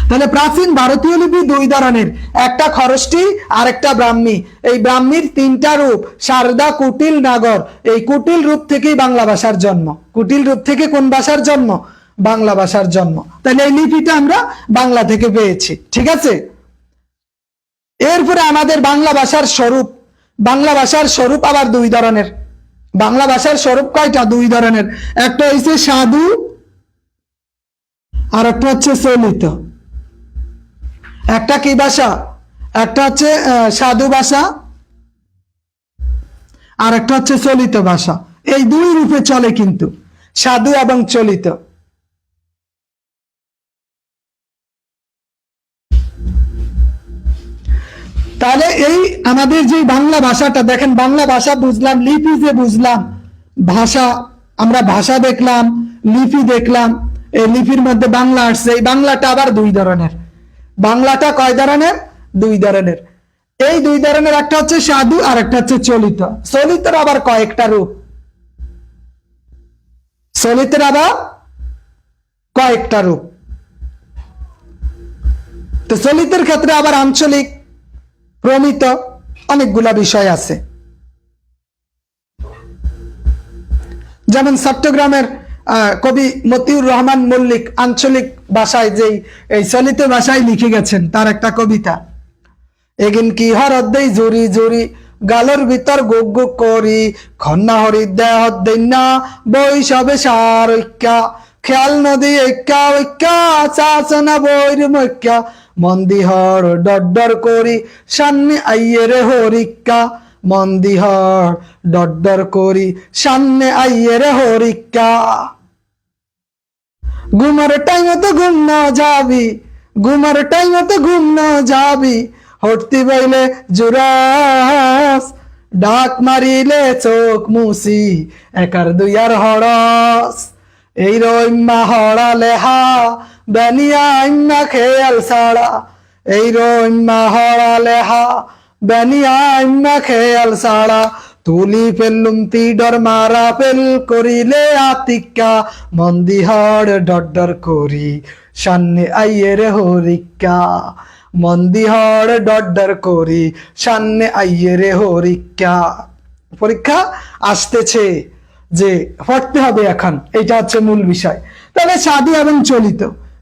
তাহলে প্রাচীন ভারতীয় লিপি দুই ধরনের, একটা খরষ্টি আর একটা ব্রাহ্মী। এই ব্রাহ্মীর তিনটা রূপ, শারদা, কুটিল, নাগর। এই কুটিল রূপ থেকেই বাংলা ভাষার জন্ম। কুটিল রূপ থেকে কোন ভাষার জন্ম? বাংলা ভাষার জন্ম। তাহলে এই লিপিটা আমরা বাংলা থেকে পেয়েছি। ঠিক আছে, এরপরে আমাদের বাংলা ভাষার স্বরূপ। বাংলা ভাষার স্বরূপ আবার দুই ধরনের। বাংলা ভাষার স্বরূপ কয়টা? দুই ধরনের। একটা হচ্ছে সাধু, আর একটা হচ্ছে চলিত। একটা কি ভাষা? একটা হচ্ছে সাধু ভাষা, আর একটা হচ্ছে চলিত ভাষা। এই দুই রূপে চলে কিন্তু, সাধু এবং চলিত। তাহলে এই আমাদের যে বাংলা ভাষাটা দেখেন, বাংলা ভাষা বুঝলাম, লিপি যে বুঝলাম, ভাষা আমরা ভাষা দেখলাম, লিপি দেখলাম, এই লিপির মধ্যে বাংলা আসছে। এই বাংলাটা আবার দুই ধরনের। বাংলাটা কয় ধরনের? দুই ধরনের। এই দুই ধরনের, একটা হচ্ছে সাধু আর একটা হচ্ছে চলিত। চলিতের আবার কয়েকটা রূপ, চলিতের আবার কয়েকটা রূপ। তো চলিতের ক্ষেত্রে আবার আঞ্চলিক, প্রমিত, অনেকগুলা বিষয় আছে। যেমন চট্টগ্রামের কবি মতিউর রহমান মল্লিক আঞ্চলিক ভাষায় যেই এই চলিত ভাষায় লিখে গেছেন, তার একটা কবিতা, এগিন কি হরদ দেই জুরি জুরি গালের ভিতর গুক গুক করি, খন্না হরি দেহ দৈন্যা বই সবে সার ঐক্যা, খেয়াল নদী ঐক্যা ঐক্যা চাচনা বইর মৈক্যা, মন্দিহর ডর করি সামনে আইয়ে রে হরিক্কা, মন্দিহর ডর করি সামনে আইয়ে রে হরিক্কা। ঘুমার টাইম তো ঘুম না যাবি, ঘুমার টাইম তো ঘুম না যাবি, হটতি বাইলে জুরাস, ডাক মারিলে চোখ মুসি একার দুইয়ার হরস, এই রইম্মা হড়া লেহা বেনিয়া ইম্মা খেয়াল ছাড়া, এই রইম্মা হড়া লেহা বেনিয়া ইম্মা খেয়াল ছাড়া, তুলি ফেললুম তি ডর মারা ফেল করিলে আতিক্কা, মন্দিহর ডর করি সান্নে আইয়ে রে হরিক্কা, মন্দিহর ডর করি সান্নে আইয়ে রে হরিক্কা। পরীক্ষা আসতেছে যে পড়তে হবে এখন, এটা হচ্ছে মূল বিষয়। তাহলে সাধু এবং চলিত,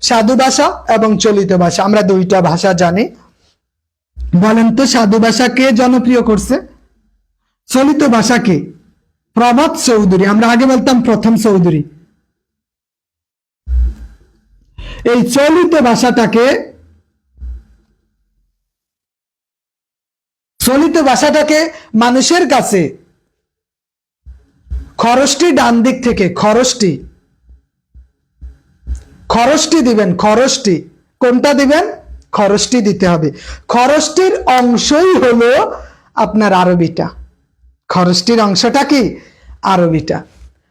সাধু ভাষা এবং চলিত ভাষা, আমরা দুইটা ভাষা জানি। বলেন তো সাধু ভাষা কে জনপ্রিয় করছে? চলিত ভাষাকে প্রমথ চৌধুরী, আমরা আগে বলতাম প্রথম চৌধুরী। এই চলিত ভাষাটাকে, চলিত ভাষাটাকে মানুষের কাছে খরচটি ডান দিক থেকে, খরচটি দিবেন, খরচটি কোনটা দিবেন? খরচটি দিতে হবে। খরচটির অংশই হলো আপনার আরবিটা। খরচটির অংশটা কি? আরবিটা।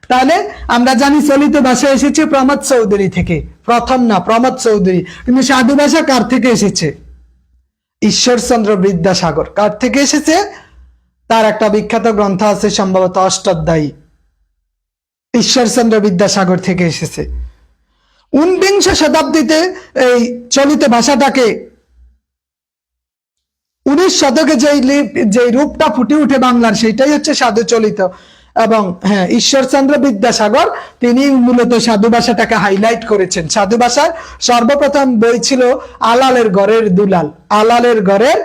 তাহলে আমরা জানি চলিত ভাষা এসেছে প্রমথ চৌধুরী থেকে, প্রথম না, প্রমথ চৌধুরী। কিন্তু সাধু ভাষা কার থেকে এসেছে? ঈশ্বরচন্দ্র বিদ্যাসাগর। কার থেকে এসেছে? তার একটা বিখ্যাত গ্রন্থ আছে সম্ভবত অষ্টাধ্যায়ী, ঈশ্বরচন্দ্র বিদ্যাসাগর থেকে এসেছে। 19 শতাব্দীতে এই চলিত ভাষাটাকে, 19 শতকে যে রূপটা ফুটে উঠে বাংলার, সেটাই হচ্ছে সাধু চলিত। এবং হ্যাঁ, ঈশ্বরচন্দ্র বিদ্যাসাগর তিনি মূলত সাধু ভাষাটাকে হাইলাইট করেছেন। সাধু ভাষার সর্বপ্রথম বই ছিল আলালের ঘরের দুলাল, আলালের ঘরের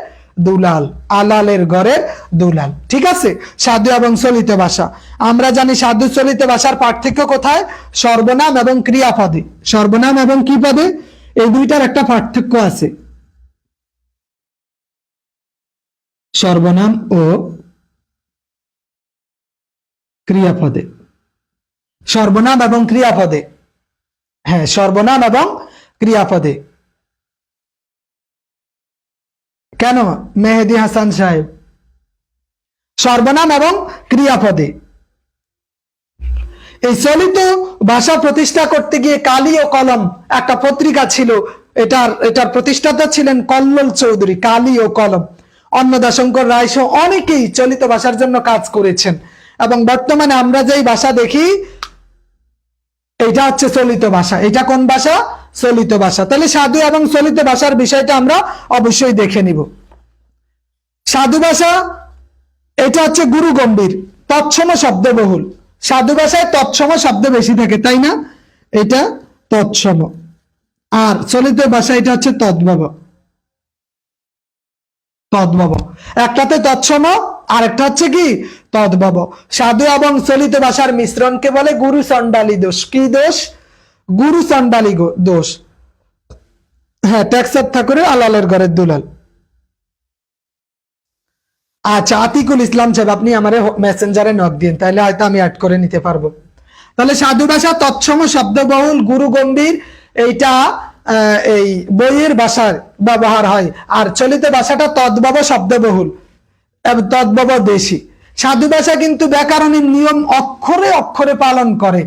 দুলাল, আলালের ঘরের দুলাল। ঠিক আছে, সাধু এবং চলিত ভাষা। আমরা জানি সাধু চলিত ভাষার পার্থক্য কোথায়? সর্বনাম এবং ক্রিয়াপদে। সর্বনাম এবং কি পদে? এই দুইটার একটা পার্থক্য আছে। সর্বনাম ও ক্রিয়াপদে, সর্বনাম এবং ক্রিয়াপদে। হ্যাঁ, সর্বনাম এবং ক্রিয়াপদে। কেন মেহেদী হাসান সাহেব? সর্বনাম এবং ক্রিয়াপদে। এই চলিত ভাষা প্রতিষ্ঠা করতে গিয়ে কালি ও কলম একটা পত্রিকা ছিল, এটার প্রতিষ্ঠাতা ছিলেন কল্লোল চৌধুরী। কালি ও কলম, অন্নদাশঙ্কর রায় সহ অনেকেই চলিত ভাষার জন্য কাজ করেছেন। এবং বর্তমানে আমরা যেই ভাষা দেখি, এটা হচ্ছে চলিত ভাষা। এটা কোন ভাষা? চলিত ভাষা। তাহলে সাধু এবং চলিত ভাষার বিষয়টা আমরা অবশ্যই দেখে নিব। সাধু ভাষা এটা হচ্ছে গুরু গম্ভীর, তৎসম শব্দবহুল। সাধু ভাষায় তৎসম শব্দ বেশি থাকে, তাই না? এটা তৎসম। আর চলিত ভাষা এটা হচ্ছে তদ্ভব। তদ্ভব, একটাতে তৎসম আর একটা হচ্ছে কি? তদ্ভব। সাধু এবং চলিত ভাষার মিশ্রণকে বলে গুরু চণ্ডালী দোষ। কি দোষ? গুরু চণ্ডালী দোষ। হ্যাঁ, টেক্সাস ঠাকুরের আলালের ঘরের দুলাল। আচ্ছা, আতিকুল ইসলাম সাহেব, আপনি আমার মেসেঞ্জারে নক দিন, তাহলে হয়তো আমি অ্যাড করে নিতে পারবো। তাহলে সাধু ভাষা তৎসম শব্দবহুল গুরু গম্ভীর, এইটা এই বইয়ের ভাষায় ব্যবহার হয়। আর চলিত ভাষাটা তদ্ভব শব্দবহুল, তদ্ভব বেশি। সাধু ভাষা কিন্তু ব্যাকরণের নিয়ম অক্ষরে অক্ষরে পালন করে,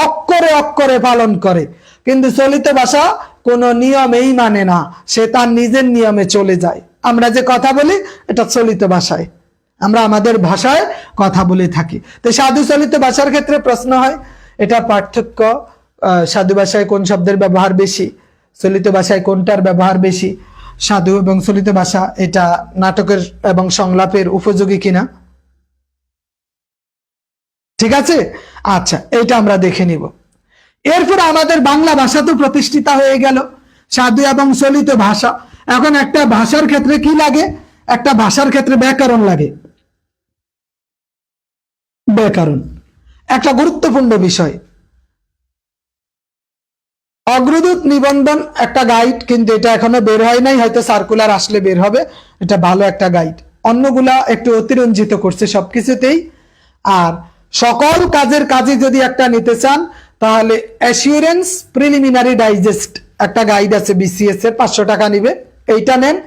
অক্ষরে অক্ষরে পালন করে। কিন্তু চলিত ভাষা কোনো নিয়মেই মানে না, সে তার নিজের নিয়মে চলে যায়। আমরা যে কথা বলি এটা চলিত ভাষায়, আমরা আমাদের ভাষায় কথা বলে থাকি। তো সাধু চলিত ভাষার ক্ষেত্রে প্রশ্ন হয়, এটা পার্থক্য, সাধু ভাষায় কোন শব্দের ব্যবহার বেশি, চলিত ভাষায় কোনটার ব্যবহার বেশি, সাধু এবং চলিত ভাষা এটা নাটকের এবং সংলাপের উপযোগী কিনা। ঠিক আছে, আচ্ছা, এটা আমরা দেখে নিব। এরপর আমাদের বাংলা ভাষা তো প্রতিষ্ঠিত হয়ে গেল, সাধু এবং চলিত ভাষা। এখন একটা ভাষার ক্ষেত্রে কি লাগে? একটা ভাষার ক্ষেত্রে ব্যাকরণ লাগে। ব্যাকরণ একটা গুরুত্বপূর্ণ বিষয়। অগ্রদূত নিবন্ধন একটা গাইড, কিন্তু এটা এখনো বের হয় নাই, হয়তো সার্কুলার আসলে বের হবে। এটা ভালো একটা গাইড, অন্যগুলা একটু অতিরঞ্জিত করছে সবকিছুতেই। আর সকল কাজের কাজে যদি একটা নিতে চান, তাহলে অ্যাসিওরেন্স প্রিলিমিনারি ডাইজেস্ট একটা গাইড আছে বিসিএস এর, 500 টাকা নিবে, এইটা নেন।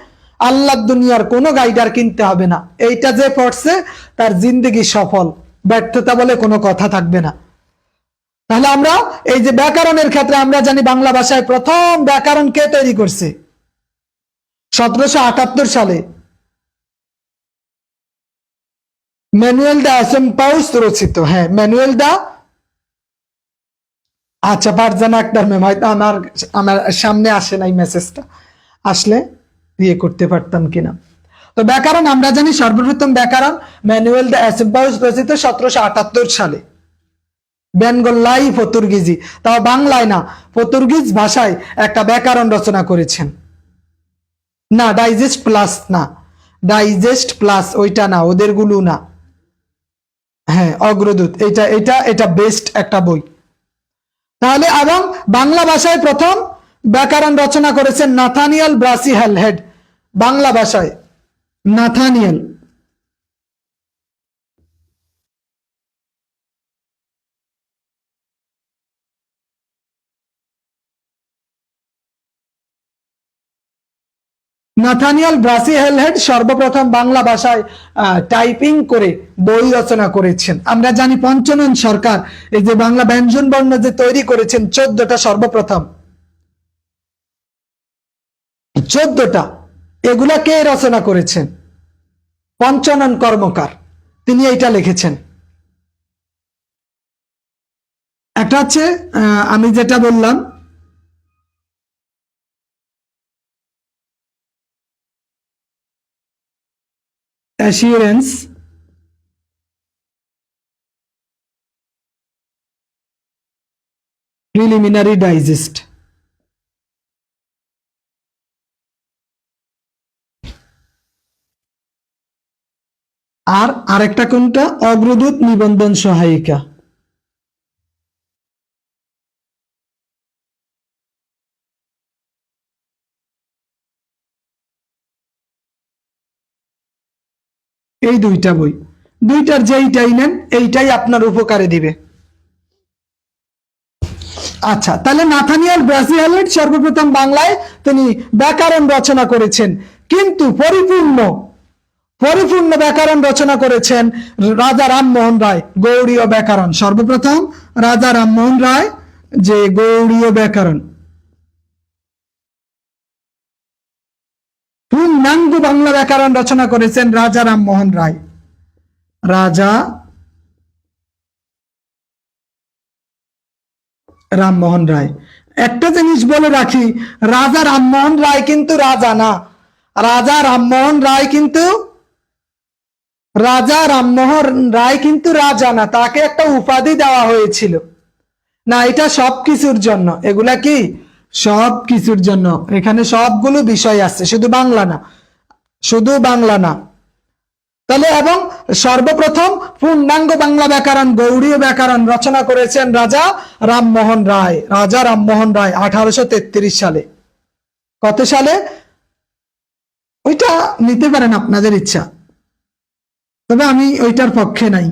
আল্লাহ দুনিয়ার কোনো গাইড আর কিনতে হবে না। এইটা যে পড়ছে তার জিন্দগি সফল, ব্যর্থতা বলে কোনো কথা থাকবে না। তাহলে আমরা এই যে ব্যাকরণের ক্ষেত্রে আমরা জানি বাংলা ভাষায় প্রথম ব্যাকরণ কে তৈরি করছে? 1778 সালে ম্যানুয়েল দা অ্যাসেম্পাউস রচিত। হ্যাঁ, ম্যানুয়েল দা, আচ্ছা, ফারজানা আক্তার ম্যাম, হয়তো আমার সামনে আসে নাই মেসেজটা, আসলে দিয়ে করতে পারতাম কিনা। তো ব্যাকরণ আমরা জানি সর্বপ্রথম ব্যাকরণ ম্যানুয়েল দা অ্যাসেম্পাউস রচিত 1778 সালে। বেঙ্গলাই পর্তুগিজি, তাও বাংলায় না, পর্তুগিজ ভাষায় একটা ব্যাকরণ রচনা করেছেন। না, ডাইজেস্ট প্লাস না, ডাইজেস্ট প্লাস ওইটা না, ওদের গুলো না। হ্যাঁ, অগ্রদূত, এটা এটা এটা বেস্ট একটা বই। তাহলে এবং বাংলা ভাষায় প্রথম ব্যাকরণ রচনা করেছেন নাথানিয়েল ব্রাসিহেল হেড। বাংলা ভাষায় নাথানিয়েল, নাথানিয়েল ব্রাসিহেল হেড সর্বপ্রথম বাংলা ভাষায় টাইপিং করে বই রচনা করেছেন। আমরা জানি পঞ্চনন সরকার এই যে বাংলা ব্যঞ্জন বর্ণ যে তৈরি করেছেন 14টা, সর্বপ্রথম 14টা, এগুলা কে রচনা করেছেন? পঞ্চনন কর্মকার, তিনি এইটা লিখেছেন। একটা হচ্ছে আমি যেটা বললাম অ্যাসিওরেন্স প্রিলিমিনারি ডাইজেস্ট, আর আরেকটা কোনটা? অগ্রদূত নিবন্ধন সহায়িকা। এই দুইটা বই, দুইটার যেইটাই নেন এইটাই আপনার উপকারে দিবে। আচ্ছা, তাহলে নাথানিয়েল ব্রাসিহেল সর্বপ্রথম বাংলায় তিনি ব্যাকরণ রচনা করেছেন, কিন্তু পরিপূর্ণ পরিপূর্ণ ব্যাকরণ রচনা করেছেন রাজা রামমোহন রায়। গৌড়ীয় ব্যাকরণ সর্বপ্রথম রাজা রামমোহন রায়, যে গৌড়ীয় ব্যাকরণ পূর্ণাঙ্গ বাংলা ব্যাকরণ রচনা করেছেন রাজা রামমোহন রায়। রাজা রামমোহন রায়। একটা জিনিস বলে রাখি, রাজা রামমোহন রায় কিন্তু রাজা না, রাজা রামমোহন রায় কিন্তু রাজা রামমোহন রায় কিন্তু রাজা না, তাকে একটা উপাধি দেওয়া হয়েছিল। না, এটা সবকিছুর জন্য, এগুলা কি সবকিছুর জন্য, এখানে সবগুলো বিষয় আছে, শুধু বাংলা না, শুধু বাংলা না। তাহলে এবং সর্বপ্রথম পূর্ণাঙ্গ বাংলা ব্যাকরণ গৌড়ীয় ব্যাকরণ রচনা করেছেন রাজা রামমোহন রায়। রাজা রামমোহন রায় 1833 সালে। কত সালে? ওইটা নিতে পারেন আপনাদের ইচ্ছা, তবে আমি ওইটার পক্ষে নাই।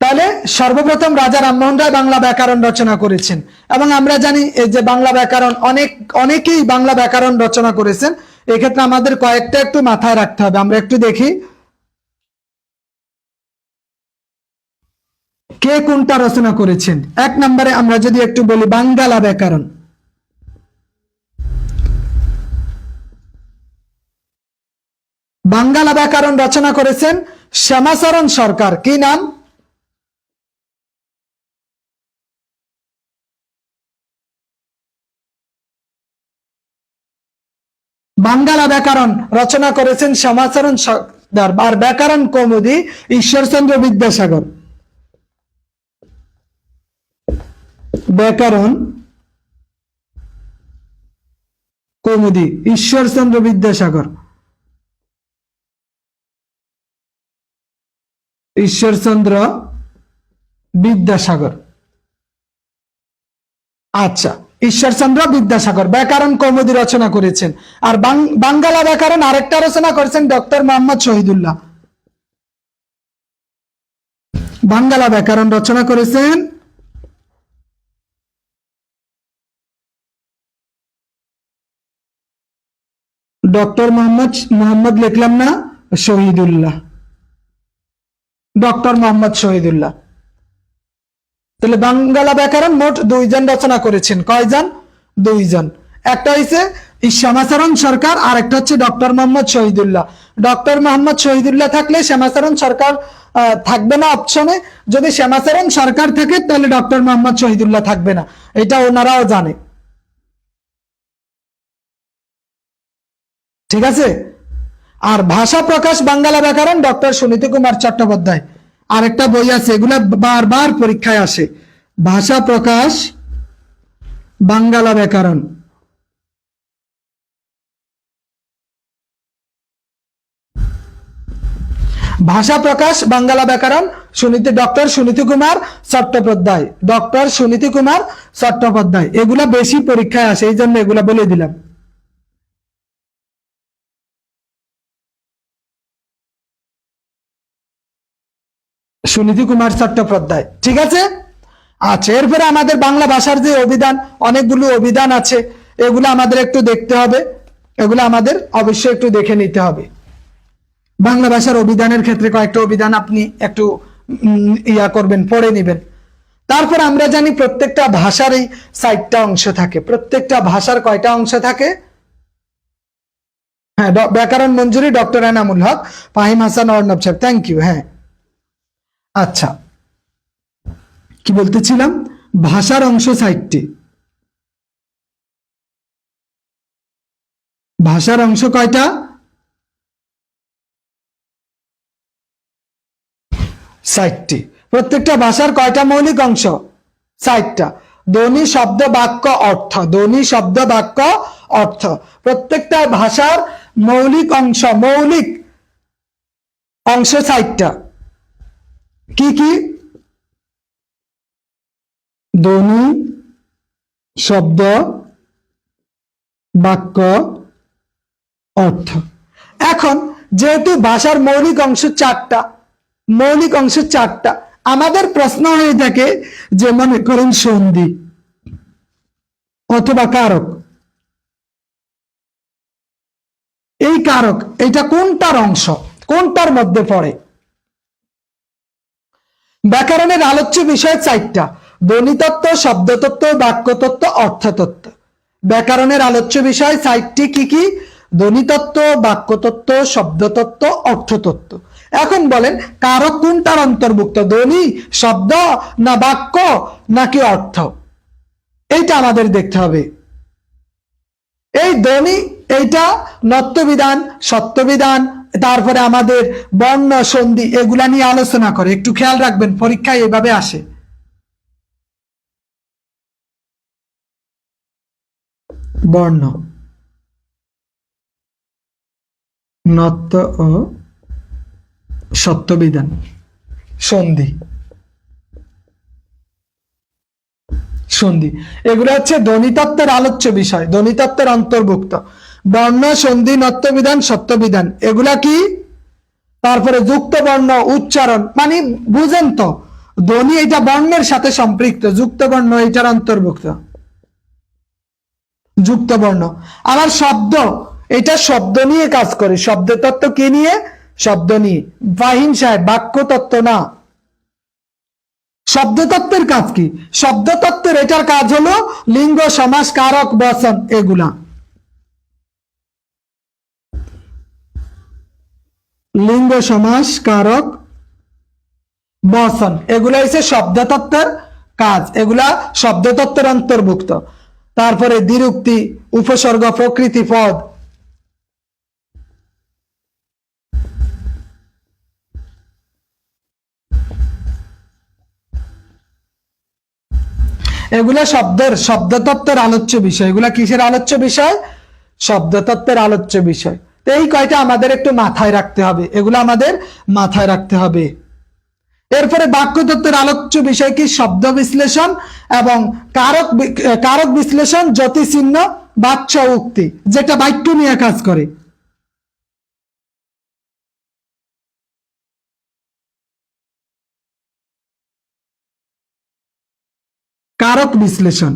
তাহলে সর্বপ্রথম রাজা রামমোহন রায় বাংলা ব্যাকরণ রচনা করেছেন, এবং আমরা জানি এই যে বাংলা ব্যাকরণ অনেকেই বাংলা ব্যাকরণ রচনা করেছেন। এক্ষেত্রে আমাদের কয়েকটা একটু মাথায় রাখতে হবে। আমরা একটু দেখি কে কোনটা রচনা করেছেন। এক নম্বরে আমরা যদি একটু বলি বাঙ্গালা ব্যাকরণ, বাঙ্গালা ব্যাকরণ রচনা করেছেন শ্যামাচরণ সরকার। কি নাম? বাঙ্গালা ব্যাকরণ রচনা করেছেন শ্যামাচরণ সরকার। আর ব্যাকরণ কৌমুদী ঈশ্বরচন্দ্র বিদ্যাসাগর। ব্যাকরণ কৌমুদী ঈশ্বরচন্দ্র বিদ্যাসাগর। ঈশ্বরচন্দ্র বিদ্যাসাগর। আচ্ছা, ঈশ্বরচন্দ্র বিদ্যাসাগর ব্যাকরণ কৌমুদী রচনা করেছেন। আর বাঙ্গালা ব্যাকরণ আরেকটা রচনা করেছেন ডক্টর মোহাম্মদ শহীদুল্লাহ। বাঙ্গালা ব্যাকরণ রচনা করেছেন ডক্টর মোহাম্মদ লিখলাম না, শহীদুল্লাহ, ডক্টর মোহাম্মদ শহীদুল্লাহ। তাহলে বাঙ্গালা ব্যাকরণ মোট 2 জন রচনা করেছেন। কয়জন? 2 জন। একটা হইছে শ্যামাচরণ সরকার, আর একটা হচ্ছে ডক্টর মোহাম্মদ শহীদুল্লাহ। ডক্টর মোহাম্মদ শহীদুল্লাহ থাকলে শ্যামাচরণ সরকার থাকবে না অপশনে। যদি শ্যামাচরণ সরকার থাকে তাহলে ডক্টর মোহাম্মদ শহীদুল্লাহ থাকবে না, এটা ওনারাও জানে। ঠিক আছে। আর ভাষা প্রকাশ বাঙ্গালা ব্যাকরণ ডক্টর সুনীতি কুমার চট্টোপাধ্যায়। আরেকটা বই আছে, এগুলা বারবার পরীক্ষায় আসে। ভাষা প্রকাশ বাঙ্গালা ব্যাকরণ, ভাষা প্রকাশ বাঙ্গালা ব্যাকরণ ডক্টর সুনীতি কুমার চট্টোপাধ্যায়, ডক্টর সুনীতি কুমার চট্টোপাধ্যায়। এগুলা বেশি পরীক্ষায় আসে, এই জন্য এগুলা বলে দিলাম। সুনীতি কুমার চট্টোপাধ্যায়। ঠিক আছে। আচ্ছা, এরপরে আমাদের বাংলা ভাষার যে অভিধান, অনেকগুলো অভিধান আছে, এগুলো আমাদের একটু দেখতে হবে। এগুলো আমাদের অবশ্যই একটু দেখে নিতে হবে। বাংলা ভাষার অভিধানের ক্ষেত্রে কয়েকটা অভিধান আপনি একটু ইয়া করবেন, পড়ে নেবেন। তারপর আমরা জানি প্রত্যেকটা ভাষারই 4টা অংশ থাকে। প্রত্যেকটা ভাষার কয়টা অংশ থাকে? হ্যাঁ, ব্যাকরণ মঞ্জুরি ডক্টর এনামুল হক, ফাহিম হাসান অর্ণব সাহেব, থ্যাংক ইউ। হ্যাঁ, আচ্ছা, কি বলতেছিলাম? ভাষার অংশ 4টি। ভাষার অংশ কয়টা? 4টি। প্রত্যেকটা ভাষার কয়টা মৌলিক অংশ? 4টা। ধ্বনি, শব্দ, বাক্য, অর্থ। ধ্বনি, শব্দ, বাক্য, অর্থ। প্রত্যেকটা ভাষার মৌলিক অংশ 4টা। কি কি? ধ্বনি, শব্দ, বাক্য, অর্থ। এখন যেহেতু ভাষার মৌলিক অংশ 4টা, আমাদের প্রশ্ন হয়ে থাকে যে মনে করেন সন্ধি অথবা কারক। এই কারক, এটা কোনটার অংশ, কোনটার মধ্যে পড়ে? ব্যাকরণের আলোচ্য বিষয় 4টা: ধ্বনিতত্ত্ব, শব্দতত্ত্ব, বাক্যতত্ত্ব, অর্থতত্ত্ব। ব্যাকরণের আলোচ্য বিষয় 4টি। কি কি? ধ্বনিতত্ত্ব, বাক্যতত্ত্ব, শব্দতত্ত্ব, অর্থতত্ত্ব। এখন বলেন কারক কোনটার অন্তর্ভুক্ত? ধ্বনি, শব্দ, না বাক্য, নাকি অর্থ? এইটা আমাদের দেখতে হবে। এই ধ্বনি, এইটা নত্যবিধান, সত্যবিধান, তারপরে আমাদের বর্ণ, সন্ধি, এগুলা নিয়ে আলোচনা করে। একটু খেয়াল রাখবেন, পরীক্ষায় এভাবে আসে। বর্ণ, নত্য ও সত্যবিধান, সন্ধি। সন্ধি। এগুলো হচ্ছে ধ্বনিতত্ত্বের আলোচ্য বিষয়, ধ্বনিতত্ত্বের অন্তর্ভুক্ত। বর্ণ, সন্ধি, নত্যবিধান, সত্যবিধান এগুলা কি? তারপরে যুক্ত বর্ণ, উচ্চারণ, মানে বুঝেন তো, ধ্বনি এটা বর্ণের সাথে সম্পৃক্ত, যুক্ত বর্ণ এটার অন্তর্ভুক্ত। যুক্ত বর্ণ। আবার শব্দ, এটা শব্দ নিয়ে কাজ করে। শব্দ তত্ত্ব কি নিয়ে? শব্দ নিয়ে। ফাহিম সাহেব, বাক্য তত্ত্ব না। শব্দ তত্ত্বের কাজ কি? শব্দ তত্ত্বের এটার কাজ হলো লিঙ্গ, সমাস, কারক, বচন এগুলা। লিঙ্গ, সমাস, কারক, বচন এগুলা হচ্ছে শব্দ তত্ত্বের কাজ, এগুলা শব্দ তত্ত্বের অন্তর্ভুক্ত। তারপরে দ্বিরুক্তি, উপসর্গ, প্রকৃতি, পদ এগুলা শব্দতত্ত্বের আলোচ্য বিষয়। এগুলা কিসের আলোচ্য বিষয়? শব্দতত্ত্বের আলোচ্য বিষয়। তো এই কয়টা আমাদের একটু মাথায় রাখতে হবে, এগুলো আমাদের মাথায় রাখতে হবে। এরপরে বাক্যতত্ত্বের আলোচ্য বিষয় কি? শব্দ বিশ্লেষণ এবং কারক বিশ্লেষণ, জ্যোতিচিহ্ন, বাচ্য, উক্তি, যেটা বাক্য নিয়ে কাজ করে। কারক বিশ্লেষণ,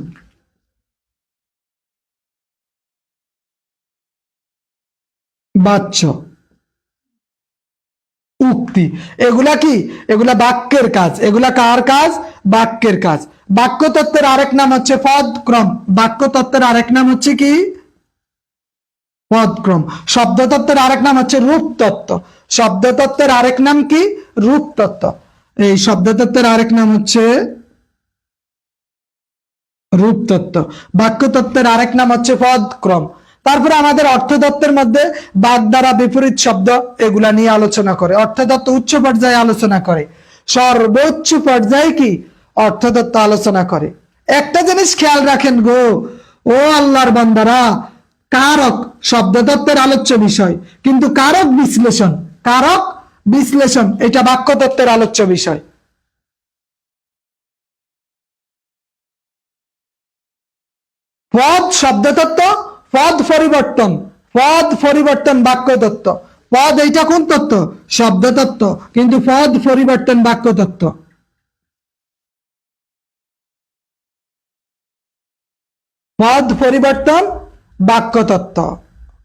বাচ্য, উক্তি এগুলা কি? এগুলা বাক্যের কাজ। এগুলা কার কাজ? বাক্যের কাজ। বাক্যতত্ত্বের আরেক নাম হচ্ছে পদক্রম। বাক্যতত্ত্বের আরেক নাম হচ্ছে কি? পদক্রম। শব্দতত্ত্বের আরেক নাম হচ্ছে রূপতত্ত্ব। শব্দতত্ত্বের আরেক নাম কি? রূপতত্ত্ব। এই শব্দতত্ত্বের আরেক নাম হচ্ছে রূপতত্ত্ব। বাক্যতত্ত্বের আরেক নাম হচ্ছে পদক্রম। তারপরে আমাদের অর্থতত্ত্বের মধ্যে বাগ দ্বারা বিপরীত শব্দ এগুলা নিয়ে আলোচনা করে। অর্থতত্ত্ব উচ্চ পর্যায়ে আলোচনা করে, সর্বোচ্চ পর্যায়ে কি? অর্থতত্ত্ব আলোচনা করে। একটা জিনিস খেয়াল রাখেন গো ও আল্লাহর বান্দারা, কারক শব্দতত্ত্বের আলোচ্য বিষয়, কিন্তু কারক বিশ্লেষণ এটা বাক্যতত্ত্বের আলোচ্য বিষয়। পদ শব্দতত্ত্ব, পদ পরিবর্তন বাক্যতত্ত্ব। পদ এইটা কোন তত্ত্ব? শব্দতত্ত্ব, কিন্তু পদ পরিবর্তন বাক্যতত্ত্ব। পদ পরিবর্তন বাক্যতত্ত্ব,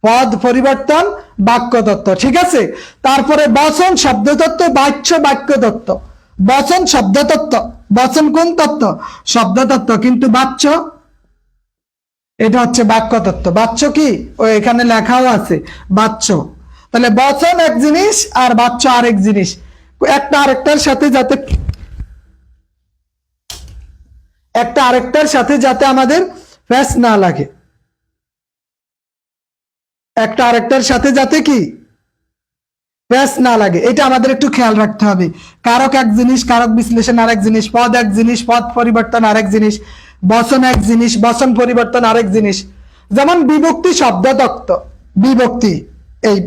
পদ পরিবর্তন বাক্যতত্ত্ব, ঠিক আছে। তারপরে বচন শব্দতত্ত্ব, বাচ্য বাক্যতত্ত্ব। বচন শব্দতত্ত্ব, বচন কোন তত্ত্ব? শব্দতত্ত্ব, কিন্তু বাচ্য এটা হচ্ছে বাক্যতত্ত্ব। বাচ্য কি? ও এখানে লেখাও আছে বাচ্য। তাহলে বচন এক জিনিস আর বাচ্য আরেক জিনিস। একটা আরেকটার সাথে যাতে আমাদের ফ্যাস না লাগে, একটা আরেকটার সাথে যাতে কি ফ্যাস না লাগে, এটা আমাদের একটু খেয়াল রাখতে হবে। কারক এক জিনিস, কারক বিশ্লেষণ আরেক জিনিস, পদ এক জিনিস, পদ পরিবর্তন আরেক জিনিস, বচন এক জিনিস, বচন পরিবর্তন আরেক জিনিস। যেমন বিভক্তি শব্দতত্ত্ব, বিভক্তি এই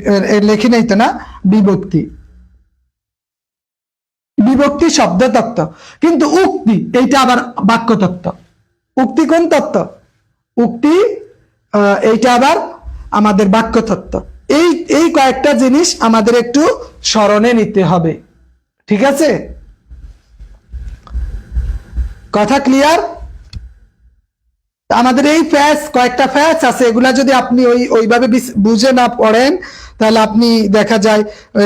লেখি নেই তো না, বিভক্তি শব্দতত্ত্ব, কিন্তু উক্তি এইটা আবার বাক্যতত্ত্ব। উক্তি কোন তত্ত্ব? উক্তি এইটা আবার আমাদের বাক্যতত্ত্ব। এই কয়েকটা জিনিস আমাদের একটু স্মরণে নিতে হবে, ঠিক আছে? কথা ক্লিয়ার? আমাদের এই কয়েকটা ফ্যাচ আছে, এগুলা যদি আপনি ওইভাবে বুঝে না পড়েন তাহলে আপনি দেখা যায়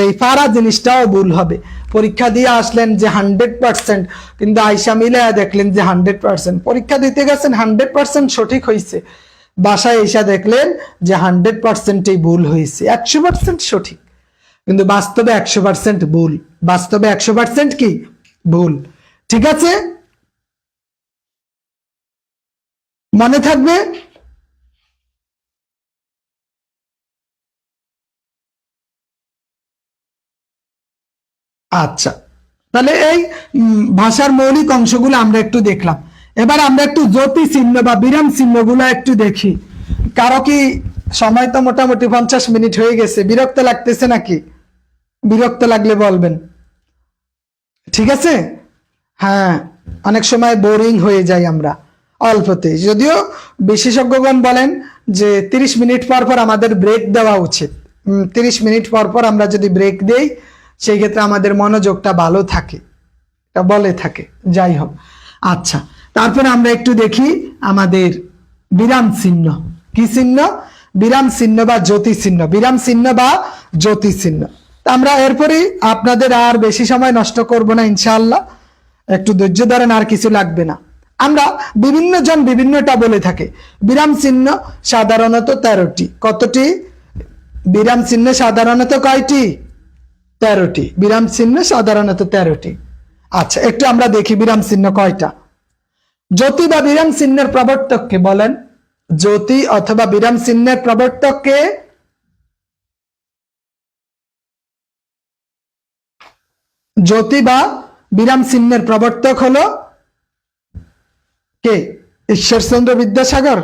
এই পারা জিনিসটাও ভুল হবে। পরীক্ষা দিয়ে আসলেন যে 100%, কিন্তু আইসা মিলে দেখলেন যে 100%। পরীক্ষা দিতে গেছেন 100% সঠিক হয়েছে, বাসায় এসে দেখলেন যে 100%ই ভুল হয়েছে, 100% সঠিক, কিন্তু বাস্তবে 100% ভুল। বাস্তবে 100% কি ভুল, ঠিক আছে? মনে থাকবে? আচ্ছা, তাহলে এই ভাষার মৌলিক অংশগুলো আমরা একটু দেখলাম। এবার আমরা একটু জ্যোতি চিহ্ন বা বিরাম চিহ্নগুলো একটু দেখি। কারো কি সময় তো মোটামুটি 50 মিনিট হয়ে গেছে, বিরক্ত লাগতেছে নাকি? বিরক্ত লাগলে বলবেন, ঠিক আছে? হ্যাঁ, অনেক সময় বোরিং হয়ে যাই আমরা। অল্পতে, যদিও বিশেষজ্ঞগণ বলেন যে 30 মিনিট পর পর আমাদের ব্রেক দেওয়া উচিত। 30 মিনিট পর পর আমরা যদি ব্রেক দেই সেই ক্ষেত্রে আমাদের মনোযোগটা ভালো থাকে, এটা বলে থাকে। যাই হোক, আচ্ছা, তারপরে আমরা একটু দেখি আমাদের বিরাম চিহ্ন। কি চিহ্ন? বিরাম চিহ্ন বা জ্যোতি চিহ্ন। বিরাম চিহ্ন বা জ্যোতি চিহ্ন। আমরা এরপরে আপনাদের আর বেশি সময় নষ্ট করব না ইনশাআল্লাহ, একটু ধৈর্য ধরেন, আর কিছু লাগবে না। আমরা বিভিন্ন জন বিভিন্নটা বলে থাকে। বিরাম চিহ্ন সাধারণত 13টি। কতটি? বিরাম চিহ্ন সাধারণত কয়টি? 13টি। বিরাম চিহ্ন সাধারণত 13টি। আচ্ছা, একটু আমরা দেখি বিরাম চিহ্ন কয়টা। জ্যোতি বা বিরাম চিহ্নের প্রবর্তককে বলেন? জ্যোতি অথবা বিরাম চিহ্নের প্রবর্তককে? জ্যোতি বা বিরাম চিহ্নের প্রবর্তক হলো কে? ঈশ্বরচন্দ্র বিদ্যাসাগর?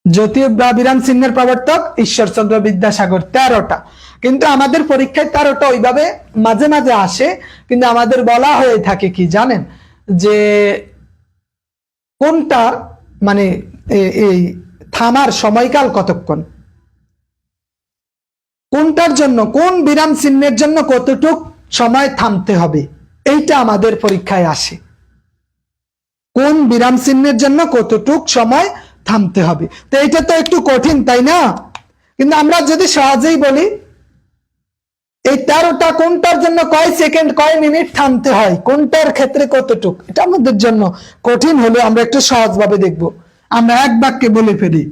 জ্যোতি বা বিরাম চিহ্নের প্রবর্তক ঈশ্বরচন্দ্র বিদ্যাসাগর। 13টা। কিন্তু আমাদের পরীক্ষায় 13টা ওইভাবে মাঝে মাঝে আসে, কিন্তু আমাদের বলা হয়ে থাকে কি জানেন, যে কোনটা মানে এই থামার সময়কাল কতক্ষণ, কোনটার জন্য, কোন বিরাম চিহ্নের জন্য কতটুক সময় থামতে হবে, এইটা আমাদের পরীক্ষায় আসে। কোন বিরাম চিহ্নের জন্য কতটুক সময় থামতে হবে। তো এটা তো একটু কঠিন, তাই না? কিন্তু আমরা যদি সহজেই বলি এই 13টা কোনটার জন্য কয় সেকেন্ড কয় মিনিট থামতে হয়, কোনটার ক্ষেত্রে কতটুক, এটা আমাদের জন্য কঠিন হলে আমরা একটু সহজভাবে দেখব। আমরা এক বাক্যে বলে ফেলি।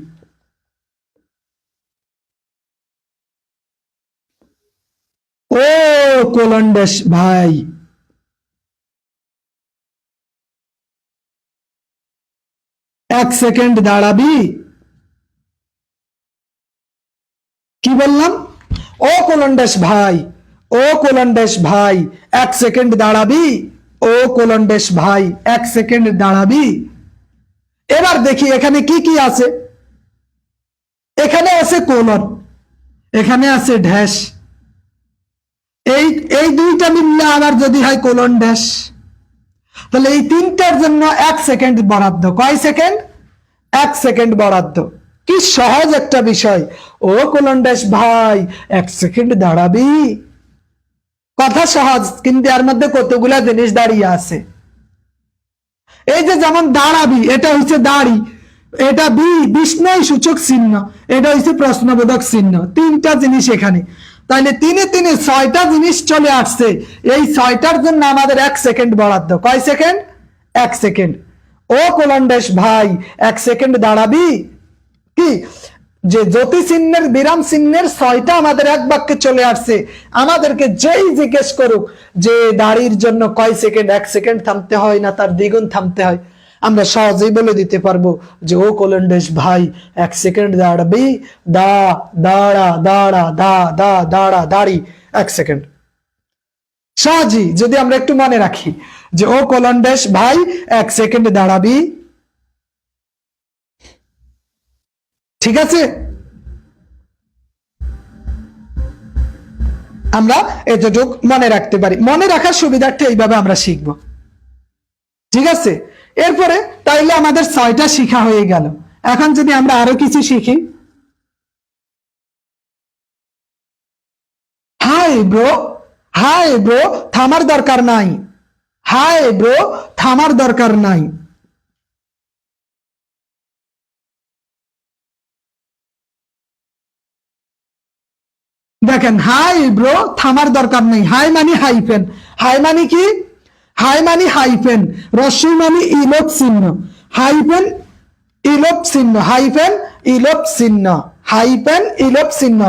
ও কোলন্ডাস ভাই, এক সেকেন্ড দাঁড়াবি? কি বললাম? ও কোলন্ডাস ভাই, ও কোলন্ডাস ভাই, এক সেকেন্ড দাঁড়াবি? ও কোলন্ডাস ভাই, এক সেকেন্ড দাঁড়াবি? এবার দেখি এখানে কি কি আছে। এখানে আছে কোলন, এখানে আছে ড্যাশ, এই এই দুইটা মিললে আবার যদি হয় কোলন ড্যাশ, তাহলে এই তিনটার জন্য 1 সেকেন্ড বরাদ্দ। কয় সেকেন্ড? 1 সেকেন্ড বরাদ্দ। কি সহজ একটা বিষয়। ও কোলন ড্যাশ ভাই, 1 সেকেন্ড দাঁড়াবি? কথা সহজ, কিন্তু এর মধ্যে কতগুলা জিনিস দাঁড়িয়ে আছে। এই যে যেমন দাঁড়াবি, এটা হচ্ছে দাঁড়ি, এটা বিস্ময় সূচক চিহ্ন, এটা হচ্ছে প্রশ্নবোধক চিহ্ন। তিনটা জিনিস এখানে, তাহলে তিনে তিনে 6টা জিনিস চলে আসছে। এই 6টার জন্য আমাদের 1 সেকেন্ড বরাদ্দ। কয় সেকেন্ড? 1 সেকেন্ড। ও কোলন্ডেশ ভাই, 1 সেকেন্ড দাঁড়াবি? কি যে জ্যোতি চিহ্নের বিরাম চিহ্নের 6টা আমাদের এক বাক্যে চলে আসছে। আমাদেরকে যেই জিজ্ঞেস করুক যে দাড়ির জন্য কয় সেকেন্ড, 1 সেকেন্ড থামতে হয় না তার দ্বিগুণ থামতে হয়, আমরা সহজেই বলে দিতে পারবো যে ও কোলন্ডেশ ভাই, 1 সেকেন্ড দাঁড়াবি? দাঁড়া দাঁড়া দাঁড়া দাঁড়ি 1 সেকেন্ড। সহজই যদি আমরা একটু মনে রাখি যে ও কোলন্ডেশ ভাই, 1 সেকেন্ড দাঁড়াবি। ঠিক আছে, আমরা এতটুকু মনে রাখতে পারি। মনে রাখার সুবিধার্থে এইভাবে আমরা শিখব। ঠিক আছে, এরপরে তাইলে আমাদের 6টা শিখা হয়ে গেল। এখন যদি আমরা আরো কিছু শিখি। হাই ব্রো, হাই ব্রো, থামার দরকার নাই। হাই ব্রো, থামার দরকার নাই। দেখেন, হাই ব্রো, থামার দরকার নেই। হাই মানে হাইফেন, হাই মানে কি? হাই মানে হাইফেন, রস্যই মানে ইলোপ চিহ্ন, হাইফেন ইলোপ চিহ্ন, হাইফেন ইলোপ চিহ্ন, হাইফেন ইলোপ চিহ্ন।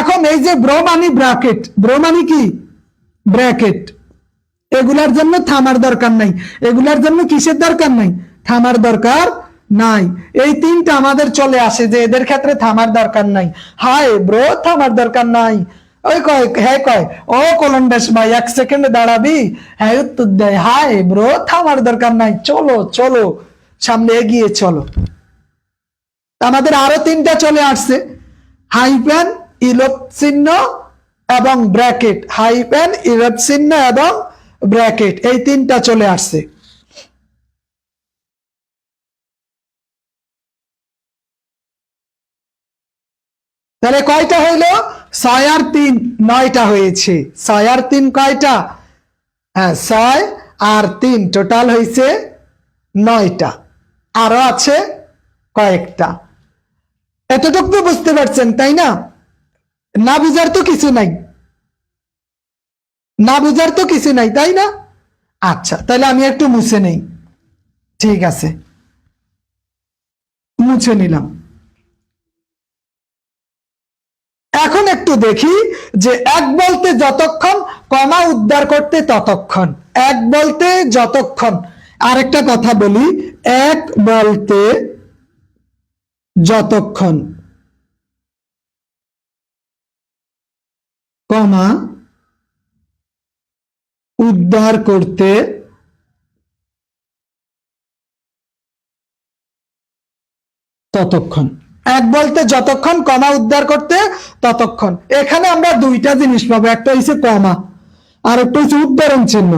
এখন এই যে ব্রো মানে ব্র্যাকেট, ব্রো মানে কি? ব্র্যাকেট। এগুলার জন্য থামার দরকার নাই, এগুলার জন্য কিসের দরকার নাই? থামার দরকার নাই। এই তিনটা আমাদের চলে আসে যে এদের ক্ষেত্রে থামার দরকার নাই। হাই ব্রো, থামার দরকার নাই। ওই কয়, হ্যাঁ কয় ও কোলন্ডেশ ভাই, 1 সেকেন্ড দাঁড়াবি? হ্যাঁ উত্তর দেয় হাই ব্রো, থামার দরকার নাই, চলো চলো সামনে এগিয়ে চলো। আমাদের আরো 3টা চলে আসছে, হাইফেন ইলোপ চিহ্ন, এবং ব্র্যাকেট, হাইফেন, ইরব চিহ্ন এবং ব্র্যাকেট, এই তিনটা চলে আসছে। তাহলে কয়টা হইলো? 6 আর 3 9টা হয়েছে। 6 আর 3 কয়টা? হ্যাঁ, 6 আর 3 টোটাল হয়েছে 9টা। আরো আছে কয়েকটা। এতটুকু তো বুঝতে পারছেন, তাই না? না বুঝার তো কিছু নাই, না বুঝার তো কিছু নাই, তাই না? আচ্ছা, তাহলে আমি একটু মুছে নেই। ঠিক আছে, মুছে নিলাম। এখন একটু দেখি যে এক বলতে যতক্ষণ, কমা উদ্ধার করতে ততক্ষণ। এক বলতে যতক্ষণ, আরেকটা কথা বলি, এক বলতে যতক্ষণ, কমা উদ্ধার করতে ততক্ষণ। এক বলতে যতক্ষণ, কমা উদ্ধার করতে ততক্ষণ। এখানে আমরা দুইটা জিনিস পাবো, একটা হচ্ছে কমা আর একটা হচ্ছে উদ্ধরণ চিহ্ন।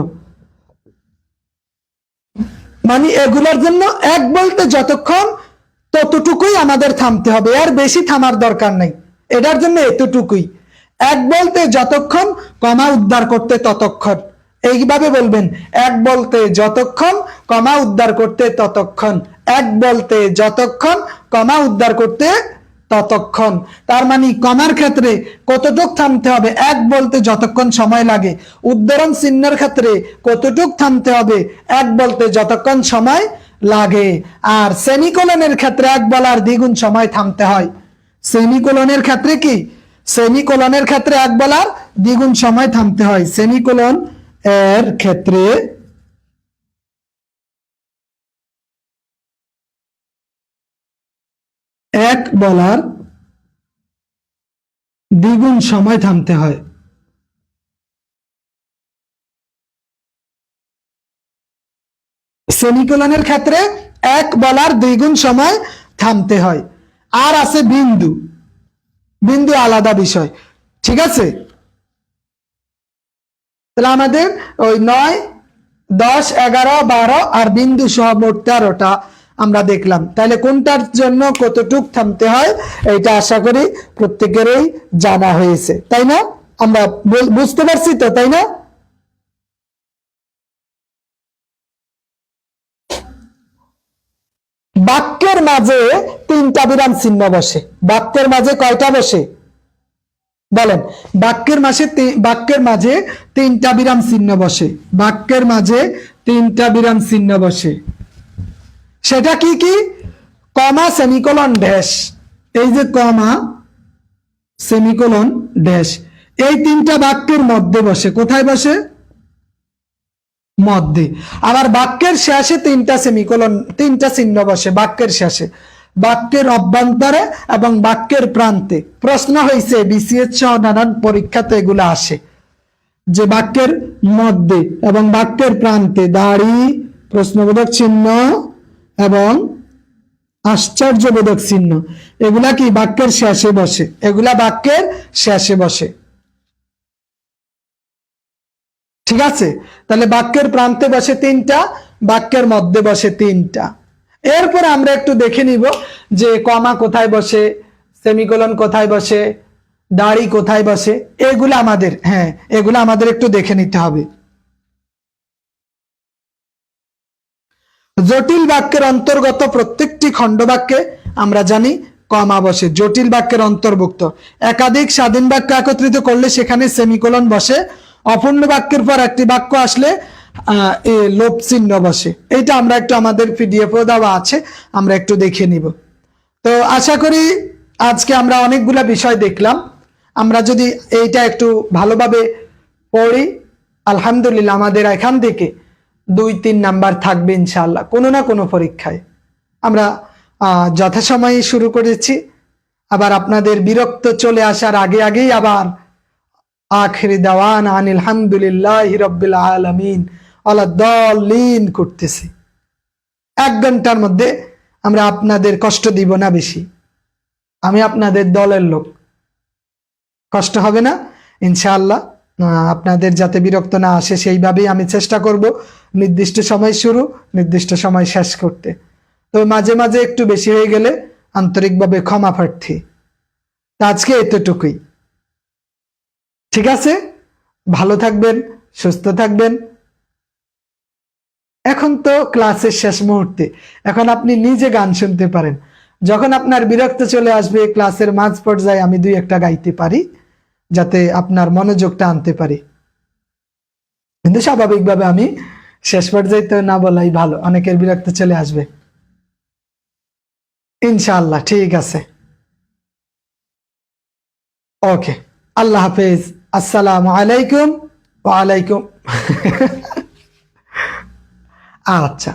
মানে এগুলোর জন্য এক বলতে যতক্ষণ ততটুকুই আমাদের থামতে হবে, আর বেশি থামার দরকার নেই। এটার জন্য এতটুকুই, এক বলতে যতক্ষণ, কমা উদ্ধার করতে ততক্ষণ। এইভাবে বলবেন, এক বলতে যতক্ষণ, কমা উদ্ধার করতে ততক্ষণ। এক বলতে যতক্ষণ, কমা উদ্ধার করতে ততক্ষণ। তার মানে কমার ক্ষেত্রে কতটুক থামতে হবে? এক বলতে যতক্ষণ সময় লাগে। উদ্ধরণ চিহ্নের ক্ষেত্রে কতটুক থামতে হবে? এক বলতে যতক্ষণ সময় লাগে। আর সেমিকোলনের ক্ষেত্রে এক বলার দ্বিগুণ সময় থামতে হয়। সেমিকোলনের ক্ষেত্রে কি? সেমিকোলনের ক্ষেত্রে এক বলার দ্বিগুণ সময় থামতে হয়। সেমিকোলন এর ক্ষেত্রে এক বলার দ্বিগুণ সময় থামতে হয়। সেমিকোলনের ক্ষেত্রে এক বলার দ্বিগুণ সময় থামতে হয়। আর আছে বিন্দু, বিন্দু আলাদা বিষয়। ঠিক আছে, তাহলে আমাদের ওই 9, 10, 11, 12 আর বিন্দু সহ মোট 13টা আমরা দেখলাম। তাহলে কোনটার জন্য কতটুক থামতে হয় এটা আশা করি প্রত্যেকেরই জানা হয়েছে, তাই না? আমরা বুঝতে পারছি তো, তাই না? বাক্যের মাঝে 3টা বিরাম চিহ্ন বসে। বাক্যের মাঝে কয়টা বসে বলেন? বাক্যের মাঝে 3টা বিরাম চিহ্ন বসে। বাক্যের মাঝে 3টা বিরাম চিহ্ন বসে। সেটা কি কি? কমা, সেমিকোলন, ড্যাশ। এই যে কমা, সেমিকোলন, ড্যাশ, এই 3টা বাক্যের মধ্যে বসে। কোথায় বসে? মধ্যে। আবার বাক্যের শেষে 3টা সেমিকোলন, 3টা চিহ্ন বসে বাক্যের শেষে, বাক্যের অভ্যন্তরে এবং বাক্যের প্রান্তে। প্রশ্ন হয়েছে বিসিএস সহ নানান পরীক্ষাতে এগুলো আসে, যে বাক্যের মধ্যে এবং বাক্যের প্রান্তে দাড়ি, প্রশ্নবোধক চিহ্ন এবং আশ্চর্যবোধক চিহ্ন, এগুলা কি বাক্যের শেষে বসে। এগুলা বাক্যের শেষে বসে। ঠিক আছে, তাহলে বাক্যের প্রান্তে বসে 3টা, বাক্যের মধ্যে বসে 3টা। এরপর আমরা একটু দেখে নিব যে কমা কোথায় বসে, সেমিকোলন কোথায় বসে, দাড়ি কোথায় বসে। এগুলো আমাদের, হ্যাঁ, এগুলো আমাদের একটু দেখে নিতে হবে। জটিল বাক্যের অন্তর্গত প্রত্যেকটি খণ্ড বাক্যে আমরা জানি কমা বসে। জটিল বাক্যের অন্তর্ভুক্ত একাধিক স্বাধীন বাক্য একত্রিত করলে সেখানে সেমিকোলন বসে। অপূর্ণ বাক্যের পর একটি বাক্য আসলে লোপ চিহ্ন বসে। এটা আমরা একটু আমাদের পিডিএফও দেওয়া আছে, আমরা একটু দেখে নিব। তো আশা করি আজকে আমরা অনেকগুলা বিষয় দেখলাম। আমরা যদি এইটা একটু ভালোভাবে পড়ি, আলহামদুলিল্লাহ আমাদের এখান থেকে 2-3 নাম্বার থাকবে ইনশাআল্লাহ কোনো না কোনো পরীক্ষায়। আমরা যথাসময়ে শুরু করেছি, আবার আপনাদের বিরক্ত চলে আসার আগে আগেই আবার আখিরি দাওয়ানা আনিল হামদুলিল্লাহি রাব্বিল আলামিন ওয়ালা দাল্লিন করতেছি। 1 ঘন্টার মধ্যে আমরা আপনাদের কষ্ট দিব না বেশি। আমি আপনাদের দলের লোক, কষ্ট হবে না। ইনশাআল্লাহ আপনাদের যাতে বিরক্ত না আসে সেইভাবেই আমি চেষ্টা করব নির্দিষ্ট সময় শুরু নির্দিষ্ট সময় শেষ করতে। তো মাঝে মাঝে একটু বেশি হয়ে গেলে আন্তরিকভাবে ক্ষমা প্রার্থী। আজকে এতটুকুই, ঠিক আছে? ভালো থাকবেন, সুস্থ থাকবেন। এখন তো ক্লাসের শেষ মুহূর্তে, এখন আপনি নিজে গান শুনতে পারেন। যখন আপনার বিরক্ত চলে আসবে ক্লাসের মাঝ পর্যায়ে আমি দুই একটা গাইতে পারি, যাতে আপনার মনোযোগটা আনতে পারি। কিন্তু স্বাভাবিকভাবে আমি শেষ পর্যায়ে তো না বলাই ভালো, অনেকের বিরক্ত চলে আসবে। ইনশাআল্লাহ ঠিক আছে, ওকে, আল্লাহ হাফেজ, আসসালামু আলাইকুম। ওয়ালাইকুম আচ্ছা,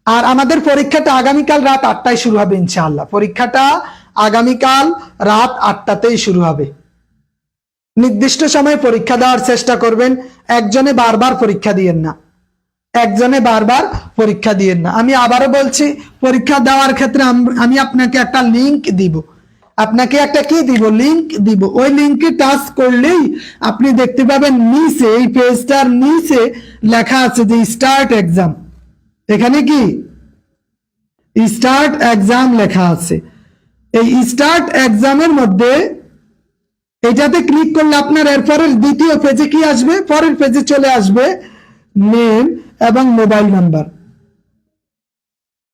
আর আমাদের পরীক্ষাটা আগামীকাল রাত 8টায় শুরু হবে ইনশাআল্লাহ। পরীক্ষাটা আগামীকাল রাত 8টাতেই শুরু হবে। নির্দিষ্ট সময়ে পরীক্ষা দেওয়ার চেষ্টা করবেন। একজনে বারবার পরীক্ষা দিয়েন না, একজনে বারবার পরীক্ষা দিয়েন না। আমি আবারও বলছি, পরীক্ষা দেওয়ার ক্ষেত্রে আমি আপনাকে একটা লিংক দিব, আপনাকে একটা কি দিব, লিংক দিব। ওই লিংকে টাচ করলেই আপনি দেখতে পাবেন নিচে, এই পেজটার নিচে লেখা আছে যে স্টার্ট এক্সাম। এখানে কি স্টার্ট এক্সাম লেখা আছে। এই স্টার্ট এক্সামের মধ্যে এটাতে ক্লিক করলে আপনার এরপরের দ্বিতীয় পেজে কি আসবে, পরের পেজে চলে আসবে নেম এবং মোবাইল নাম্বার।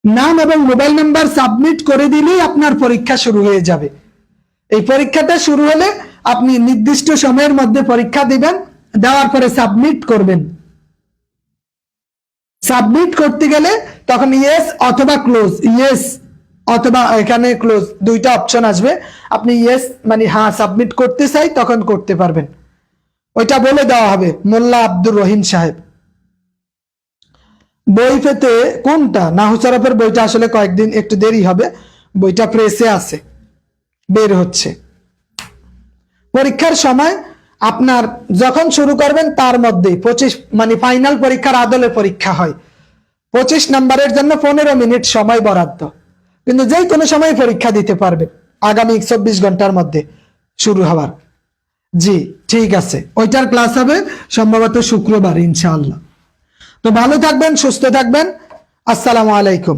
নাম এবং মোবাইল নাম্বার সাবমিট করে দিলেই আপনার পরীক্ষা শুরু হয়ে যাবে। এই পরীক্ষাটা শুরু হলে আপনি নির্দিষ্ট সময়ের মধ্যে পরীক্ষা দিবেন, দেওয়ার পরে সাবমিট করবেন। সাবমিট করতে গেলে তখন ইয়েস অথবা ক্লোজ, ইয়েস অথবা এখানে ক্লোজ দুইটা অপশন আসবে। আপনি ইয়েস মানে হ্যাঁ সাবমিট করতে চাই তখন করতে পারবেন, ওইটা বলে দেওয়া হবে মোল্লা আব্দুর রহিম সাহেব। বই পেতে কোনটা, নাহু সরফের বইটা আসলে কয়েকদিন একটু দেরি হবে, বইটা প্রেসে আছে, বের হচ্ছে। পরীক্ষার সময় আপনার যখন শুরু করবেন তার মধ্যে 25 মানে ফাইনাল পরীক্ষার আদলে পরীক্ষা হয়। 25 নম্বরের জন্য 15 মিনিট সময় বরাদ্দ, কিন্তু যে কোনো সময় পরীক্ষা দিতে পারবেন আগামী 24 ঘন্টার মধ্যে শুরু হওয়ার। জি ঠিক আছে, ওইটার ক্লাস হবে সম্ভবত শুক্রবার ইনশাআল্লাহ। তো ভালো থাকবেন, সুস্থ থাকবেন, আসসালামু আলাইকুম।